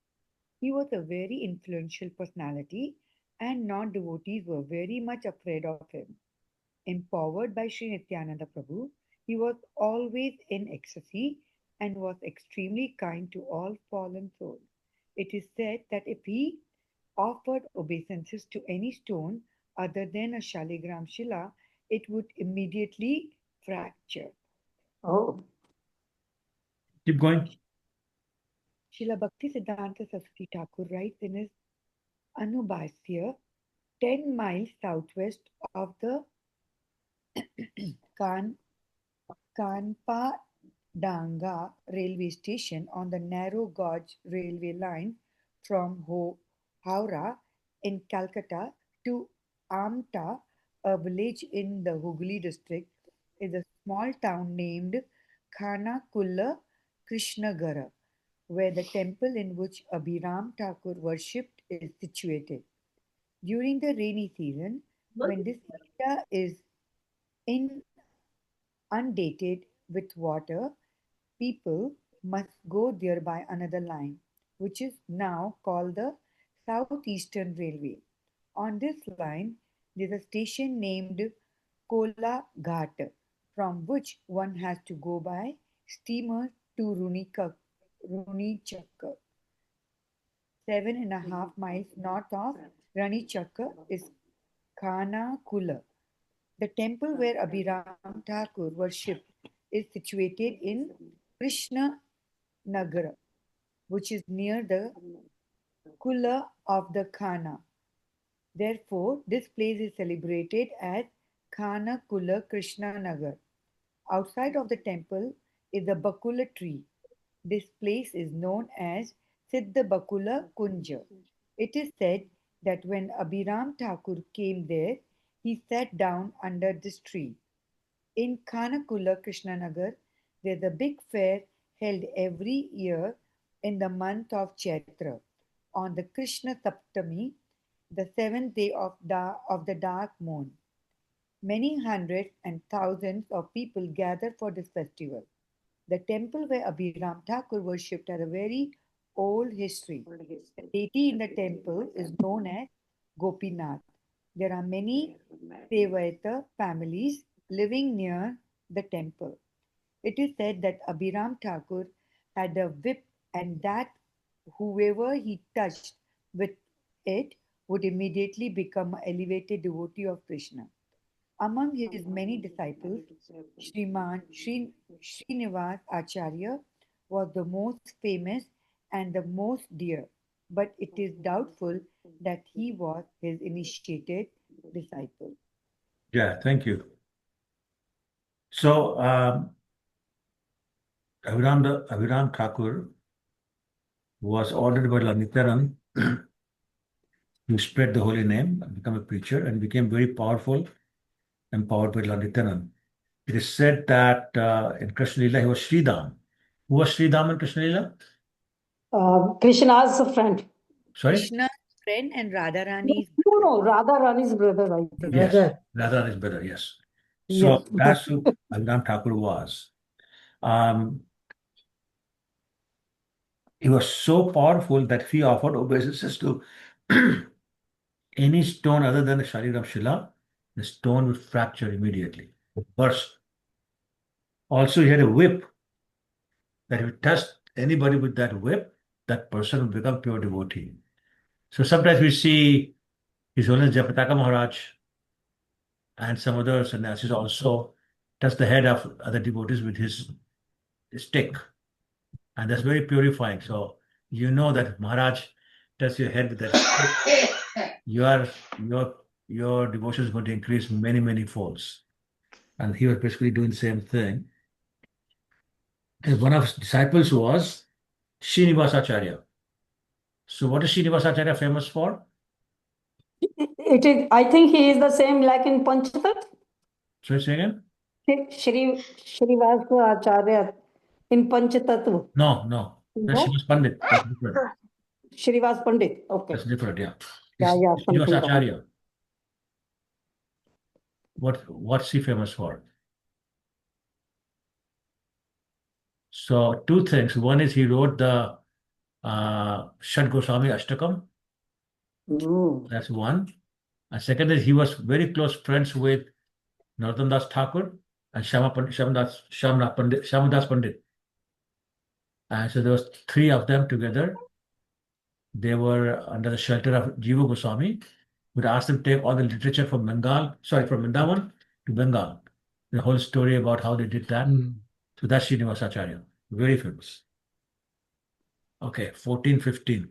He was a very influential personality and non-devotees were very much afraid of him. Empowered by Sri Nityananda Prabhu, he was always in ecstasy and was extremely kind to all fallen souls. It is said that if he offered obeisances to any stone other than a Shaligram Shila, it would immediately fracture. Oh, Keep going. Srila Bhakti Siddhanta Saraswati Thakur writes in his Anubhasya, 10 miles southwest of the Kanpadanga railway station on the narrow gauge railway line from Howrah in Calcutta to Amta, a village in the Hooghly district, is a small town named Khanakulla Krishnagara, where the temple in which Abhiram Thakur worshipped is situated. During the rainy season, when this area is inundated with water, people must go there by another line, which is now called the Southeastern Railway. On this line, there is a station named Kola Ghat, from which one has to go by steamer to Runichakka. 7.5 miles north of Ranichakka is Khanakula. The temple where Abhiram Thakur worshipped is situated in Krishna Nagara, which is near the Kula of the Khana. Therefore, this place is celebrated as Khana Kula Krishna Nagar. Outside of the temple is the Bakula tree. This place is known as Siddha Bakula Kunja. It is said that when Abhiram Thakur came there, he sat down under this tree. In Khanakula Krishnanagar, there's a big fair held every year in the month of Chaitra. On the Krishna Saptami, the seventh day of the dark moon, many hundreds and thousands of people gather for this festival. The temple where Abhiram Thakur worshipped has a very old history. The deity in the temple is known as Gopinath. There are many Sevayata families living near the temple. It is said that Abhiram Thakur had a whip and that whoever he touched with it would immediately become an elevated devotee of Krishna. Among his many disciples, Srinivas Acharya was the most famous and the most dear, but it is doubtful that he was his initiated disciple. Yeah, thank you. So Abhiram Thakur was ordered by Lord Nityanand to spread the holy name and become a preacher, and became very powerful, empowered by Lord Nityanand. It is said that in Krishna Lila he was Sridham. Who was Sridham in Krishna Lila? Krishna's friend. Sorry? Krishna's friend and Radharani's No, Radharani's brother, I think. Yes, Brother. Radha is better, yes. Yes. So that's who Abhiram Thakur was. He was so powerful that he offered obeisances to any stone other than the Shariram Shila. The stone would fracture immediately, burst. Also, he had a whip that if you touch anybody with that whip, that person will become pure devotee. So sometimes we see His Holiness Jayapataka Maharaj and some other sannyasis also touch the head of other devotees with his stick. And that's very purifying. So you know that Maharaj touches your head with that stick, your devotion is going to increase many, many folds. And he was basically doing the same thing. And one of his disciples was Srinivasacharya. So what is Srinivasacharya famous for? It is. I think he is the same like in Panchatat. Sorry, say again? Srivastava Acharya in Panchatattva. No. That's No? Srinivas Pandit. That's different. Srivas Pandit. Okay. That's different, yeah. Yeah, something wrong. Srinivasacharya. What's he famous for? So two things. One is he wrote the Shad Goswami Ashtakam. That's one. And second is he was very close friends with Narottam Das Thakur and Shamadas Pandit. And so there was three of them together. They were under the shelter of Jiva Goswami. Would ask them to take all the literature from from Vrindavan to Bengal. The whole story about how they did that. So that's Srinivasacharya. Very famous. Okay, 1415.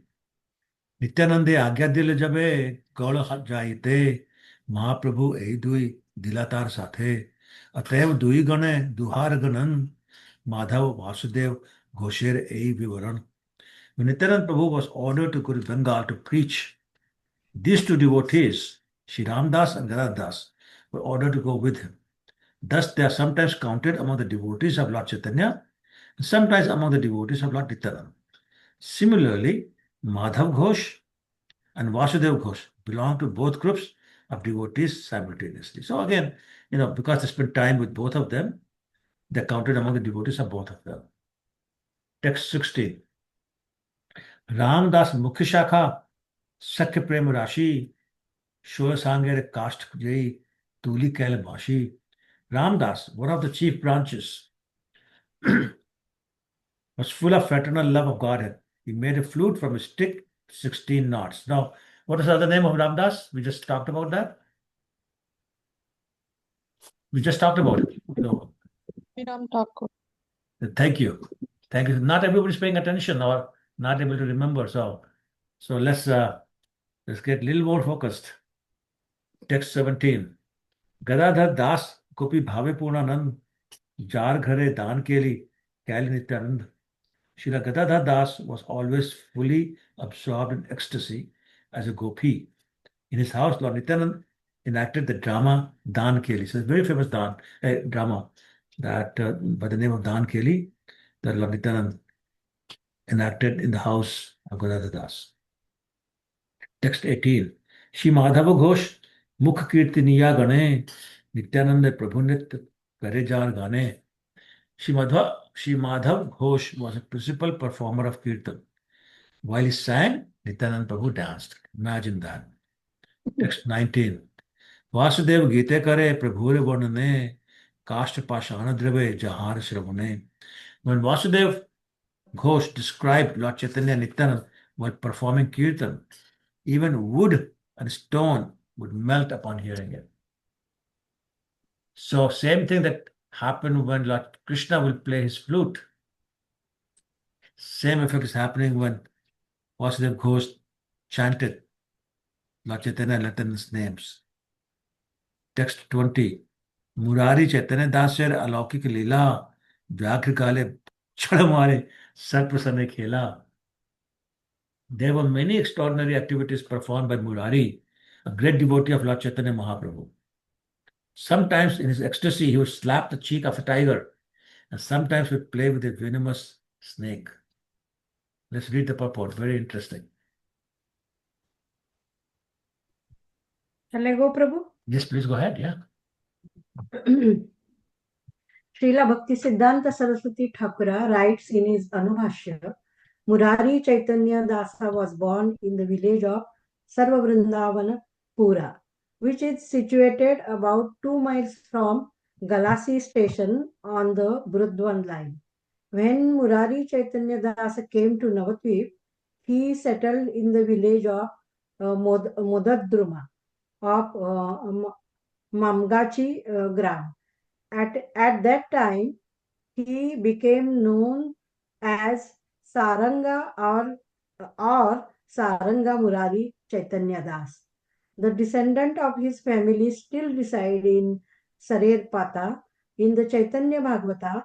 नित्यानंदे आज्ञा दिल जबे गौड़ जाइते महाप्रभु ए दुई दिलातार साथे अतएव दुई गणे दुहार गणन माधव वासुदेव घोषेर ए विवरण. When Nityanand Prabhu was ordered to go to Bengal to preach, these two devotees, Shri Ramdas and Gadadhar Das, were ordered to go with him. Thus, they are sometimes counted among the devotees of Lord Chaitanya and sometimes among the devotees of Lord Nityanand. Similarly, Madhav Ghosh and Vasudev Ghosh belong to both groups of devotees simultaneously. So again, because they spent time with both of them, they're counted among the devotees of both of them. Text 16. Ramdas Mukha Shakha Sakya Prem Rashi Shoya Sangere Kast Jai Tuli Kail Bhashi. Ramdas, one of the chief branches, was full of fraternal love of Godhead. He made a flute from a stick, 16 knots. Now, what is the other name of Ramdas? We just talked about that. We just talked about it. So, Ram Thakur. thank you. Thank you. Not everybody's paying attention or not able to remember. So let's get a little more focused. Text 17. Gadadhar Das Gopi Bhave Purnanand Jar Ghare Dan Keli Kali Nityanand. Srila Gadadhar Das was always fully absorbed in ecstasy as a gopi. In his house, Lord Nityanand enacted the drama Dan Keli. So it's a very famous drama that by the name of Dan Keli that Lord Nityanand enacted in the house of Gadadhar Das. Text 18. Shri Madhava Ghosh Mukh Kirtiniya Gane Nityanand Prabhu Kare Jar Gane. Shri Madhav Ghosh was a principal performer of Kirtan. While he sang, Nityanand Prabhu danced. Imagine that. Text 19. Vasudev Gite Kare Prabhure Varnane Kashta Pashana Drave Jahar Shravane. When Vasudev Ghosh described Lord Chaitanya and Nityanand while performing Kirtan, even wood and stone would melt upon hearing it. So same thing that happened when Lord Krishna will play his flute. Same effect is happening when Vasudev Ghosh chanted Lord Chaitanya and Nityanand's names. Text 20. Murari Chaitanya Dasya Alaukik Lila Vyagri Kale चढ़ मारे sir पर सने खेला. There were many extraordinary activities performed by Murari, a great devotee of Lord Chaitanya Mahaprabhu. Sometimes in his ecstasy, he would slap the cheek of a tiger, and sometimes would play with a venomous snake. Let's read the purport. Very interesting. Shall I go, Prabhu? Yes, please go ahead. Yeah. Srila Bhaktisiddhanta Saraswati Thakura writes in his Anubhashya, Murari Chaitanya Dasa was born in the village of Sarva Vrindavana Pura, which is situated about 2 miles from Galasi station on the Burudwan line. When Murari Chaitanya Dasa came to Navadvip, he settled in the village of Modadruma of Mamgachi Gram. At that time, he became known as Saranga or Saranga Murari Chaitanya Das. The descendant of his family still reside in Sarer Pata. In the Chaitanya Bhagavata,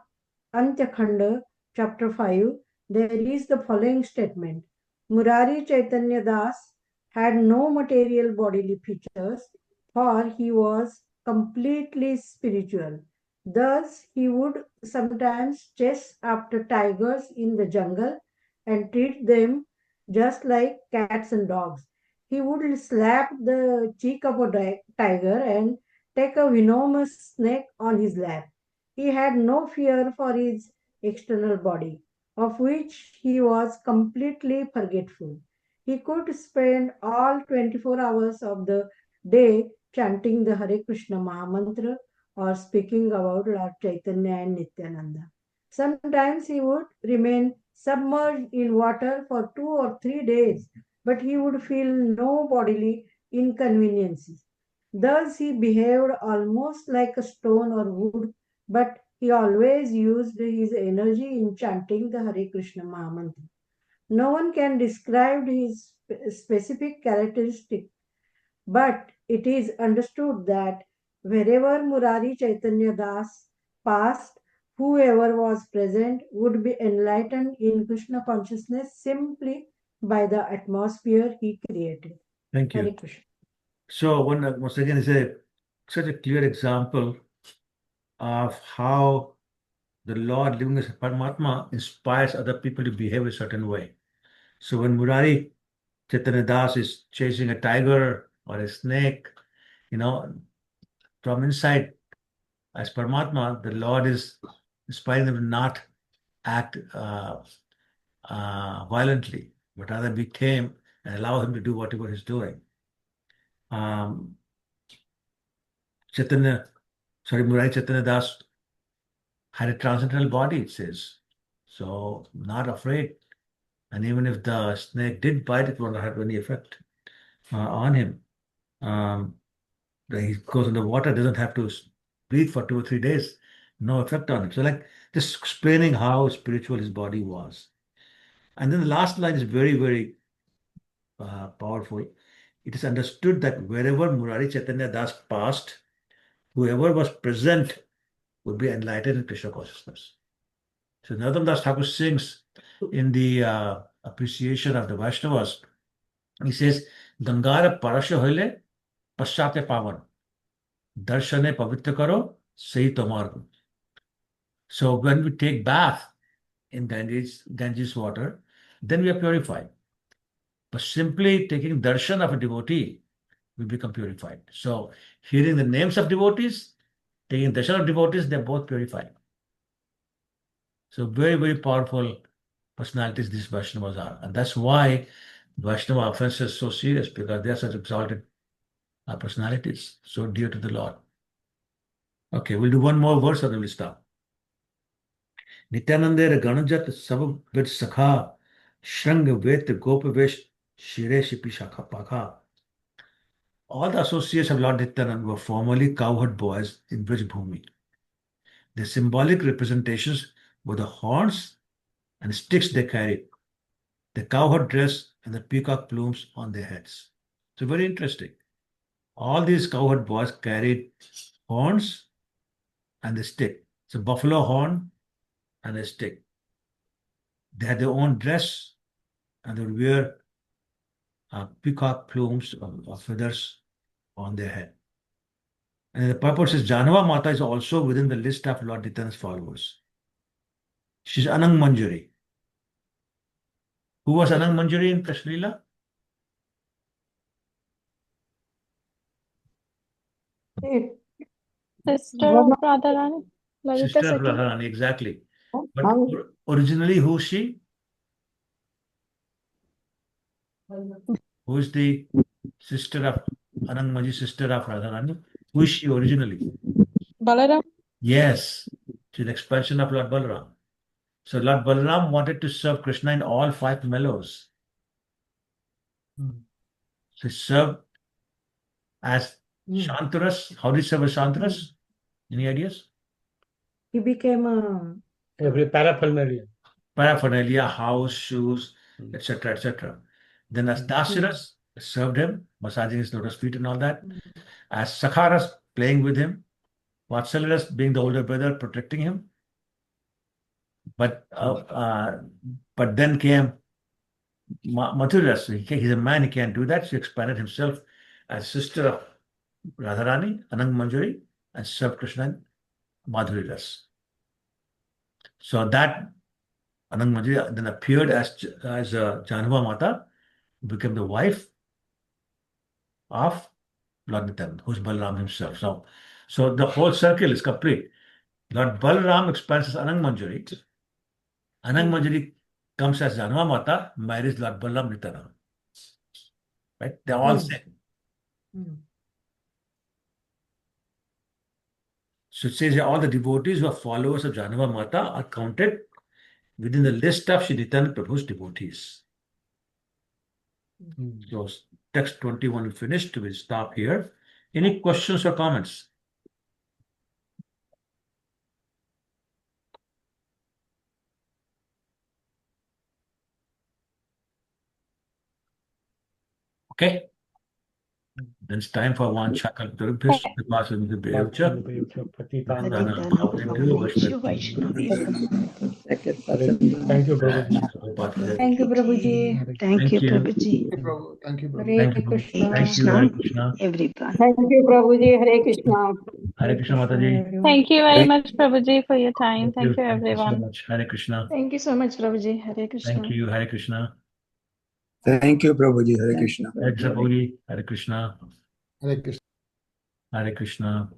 Antyakhanda, chapter 5, there is the following statement. Murari Chaitanya Das had no material bodily features, for he was completely spiritual. Thus, he would sometimes chase after tigers in the jungle and treat them just like cats and dogs. He would slap the cheek of a tiger and take a venomous snake on his lap. He had no fear for his external body, of which he was completely forgetful. He could spend all 24 hours of the day chanting the Hare Krishna Mahamantra or speaking about Lord Chaitanya and Nityananda. Sometimes he would remain submerged in water for 2 or 3 days, but he would feel no bodily inconveniences. Thus he behaved almost like a stone or wood, but he always used his energy in chanting the Hare Krishna Mahamantra. No one can describe his specific characteristic, but it is understood that wherever Murari Chaitanya Das passed, whoever was present would be enlightened in Krishna consciousness simply by the atmosphere he created. Thank Hare you. Krishna. So, once again, is such a clear example of how the Lord, living as Paramatma, inspires other people to behave a certain way. So, when Murari Chaitanya Das is chasing a tiger or a snake, from inside, as Paramatma, the Lord is inspiring them to not act violently, but rather be tame and allow him to do whatever he's doing. Um, Murari Chaitanya Das had a transcendental body, it says. So, not afraid. And even if the snake did bite, it won't have any effect on him. He goes in the water, doesn't have to breathe for 2 or 3 days, no effect on him. So, like just explaining how spiritual his body was. And then the last line is very, very powerful. It is understood that wherever Murari Chaitanya Das passed, whoever was present would be enlightened in Krishna consciousness. So Narottam Das Thakur sings in the appreciation of the Vaishnavas. He says, Gangara parasya hoile paschate pavan, darshane pavitra karo sahi tomar. So when we take bath in Ganges water, then we are purified. But simply taking darshan of a devotee, we become purified. So hearing the names of devotees, taking darshan of devotees, they're both purified. So very, very powerful personalities these Vaishnavas are. And that's why Vaishnava offense is so serious, because they are such exalted personalities, so dear to the Lord. Okay, we'll do one more verse and then we'll stop. Nityananda Ganajat Sab Vid Sakha Shrang Vet Gopavesh Shire Shipi Shakha Pakha. All the associates of Lord Nityananda were formerly cowherd boys in Brij Bhumi. The symbolic representations were the horns and sticks they carried, the cowherd dress, and the peacock plumes on their heads. So very interesting. All these cowherd boys carried horns and a stick. It's a buffalo horn and a stick. They had their own dress, and they would wear peacock plumes or feathers on their head. And the purpose is Janava Mata is also within the list of Lord Nityananda's followers. She's Anang Manjari. Who was Anang Manjari in Krishna Lila? Sister of Radharani, Lalita Sister of Sati. Radharani, exactly. But originally, who is she? Who is the sister of Anang Manjari, sister of Radharani? Who is she originally? Balaram. Yes, she's the expansion of Lord Balaram. So Lord Balaram wanted to serve Krishna in all 5 mellows. So he served as Shantaras. How did he serve as Shantaras? Any ideas? He became a Every paraphernalia. Paraphernalia, house, shoes, etc., etc. Then as Dasiras served him, massaging his lotus feet and all that. As Sakharas, playing with him. Vatsalyaras, being the older brother, protecting him. But then came Mathuras. He's a man, he can't do that. So he expanded himself as sister of Radharani, Anang Manjari, and served Krishna in Madhuri Ras. So that Anang Manjari then appeared as Janava Mata, became the wife of Lord Nityananda, who's Balaram himself. So the whole circle is complete. Lord Balaram expands as Anang Manjari. Anang Manjari comes as Janava Mata, marries Lord Balaram Nityananda. Right? They're all same. So it says all the devotees who are followers of Janava Mata are counted within the list of Shri Nityananda Prabhu's devotees. So text 21 finished. We'll stop here. Any questions or comments? Okay. Then it's time for one chakal turubhis, vipasam vibhevcha, pratidana bhavanebhyo, vaishnavesh. Thank you, Prabhuji. Thank you, Prabhuji. Thank you, Prabhuji. Thank you, Prabhu. Hare Thank you. Krishna. Thank you, Hare Krishna. Everyone. Thank you, Prabhuji. Hare Krishna. Hare Krishna Mataji. Thank you very much, Prabhuji, for your time. Thank you, Thank you so everyone. much. Hare Krishna. Thank you so much, Prabhuji. Hare Krishna. Thank you, Hare Krishna. Thank you, Prabhuji. Hare Krishna. Hare Krishna. Hare Krishna. Hare Krishna. Hare Krishna.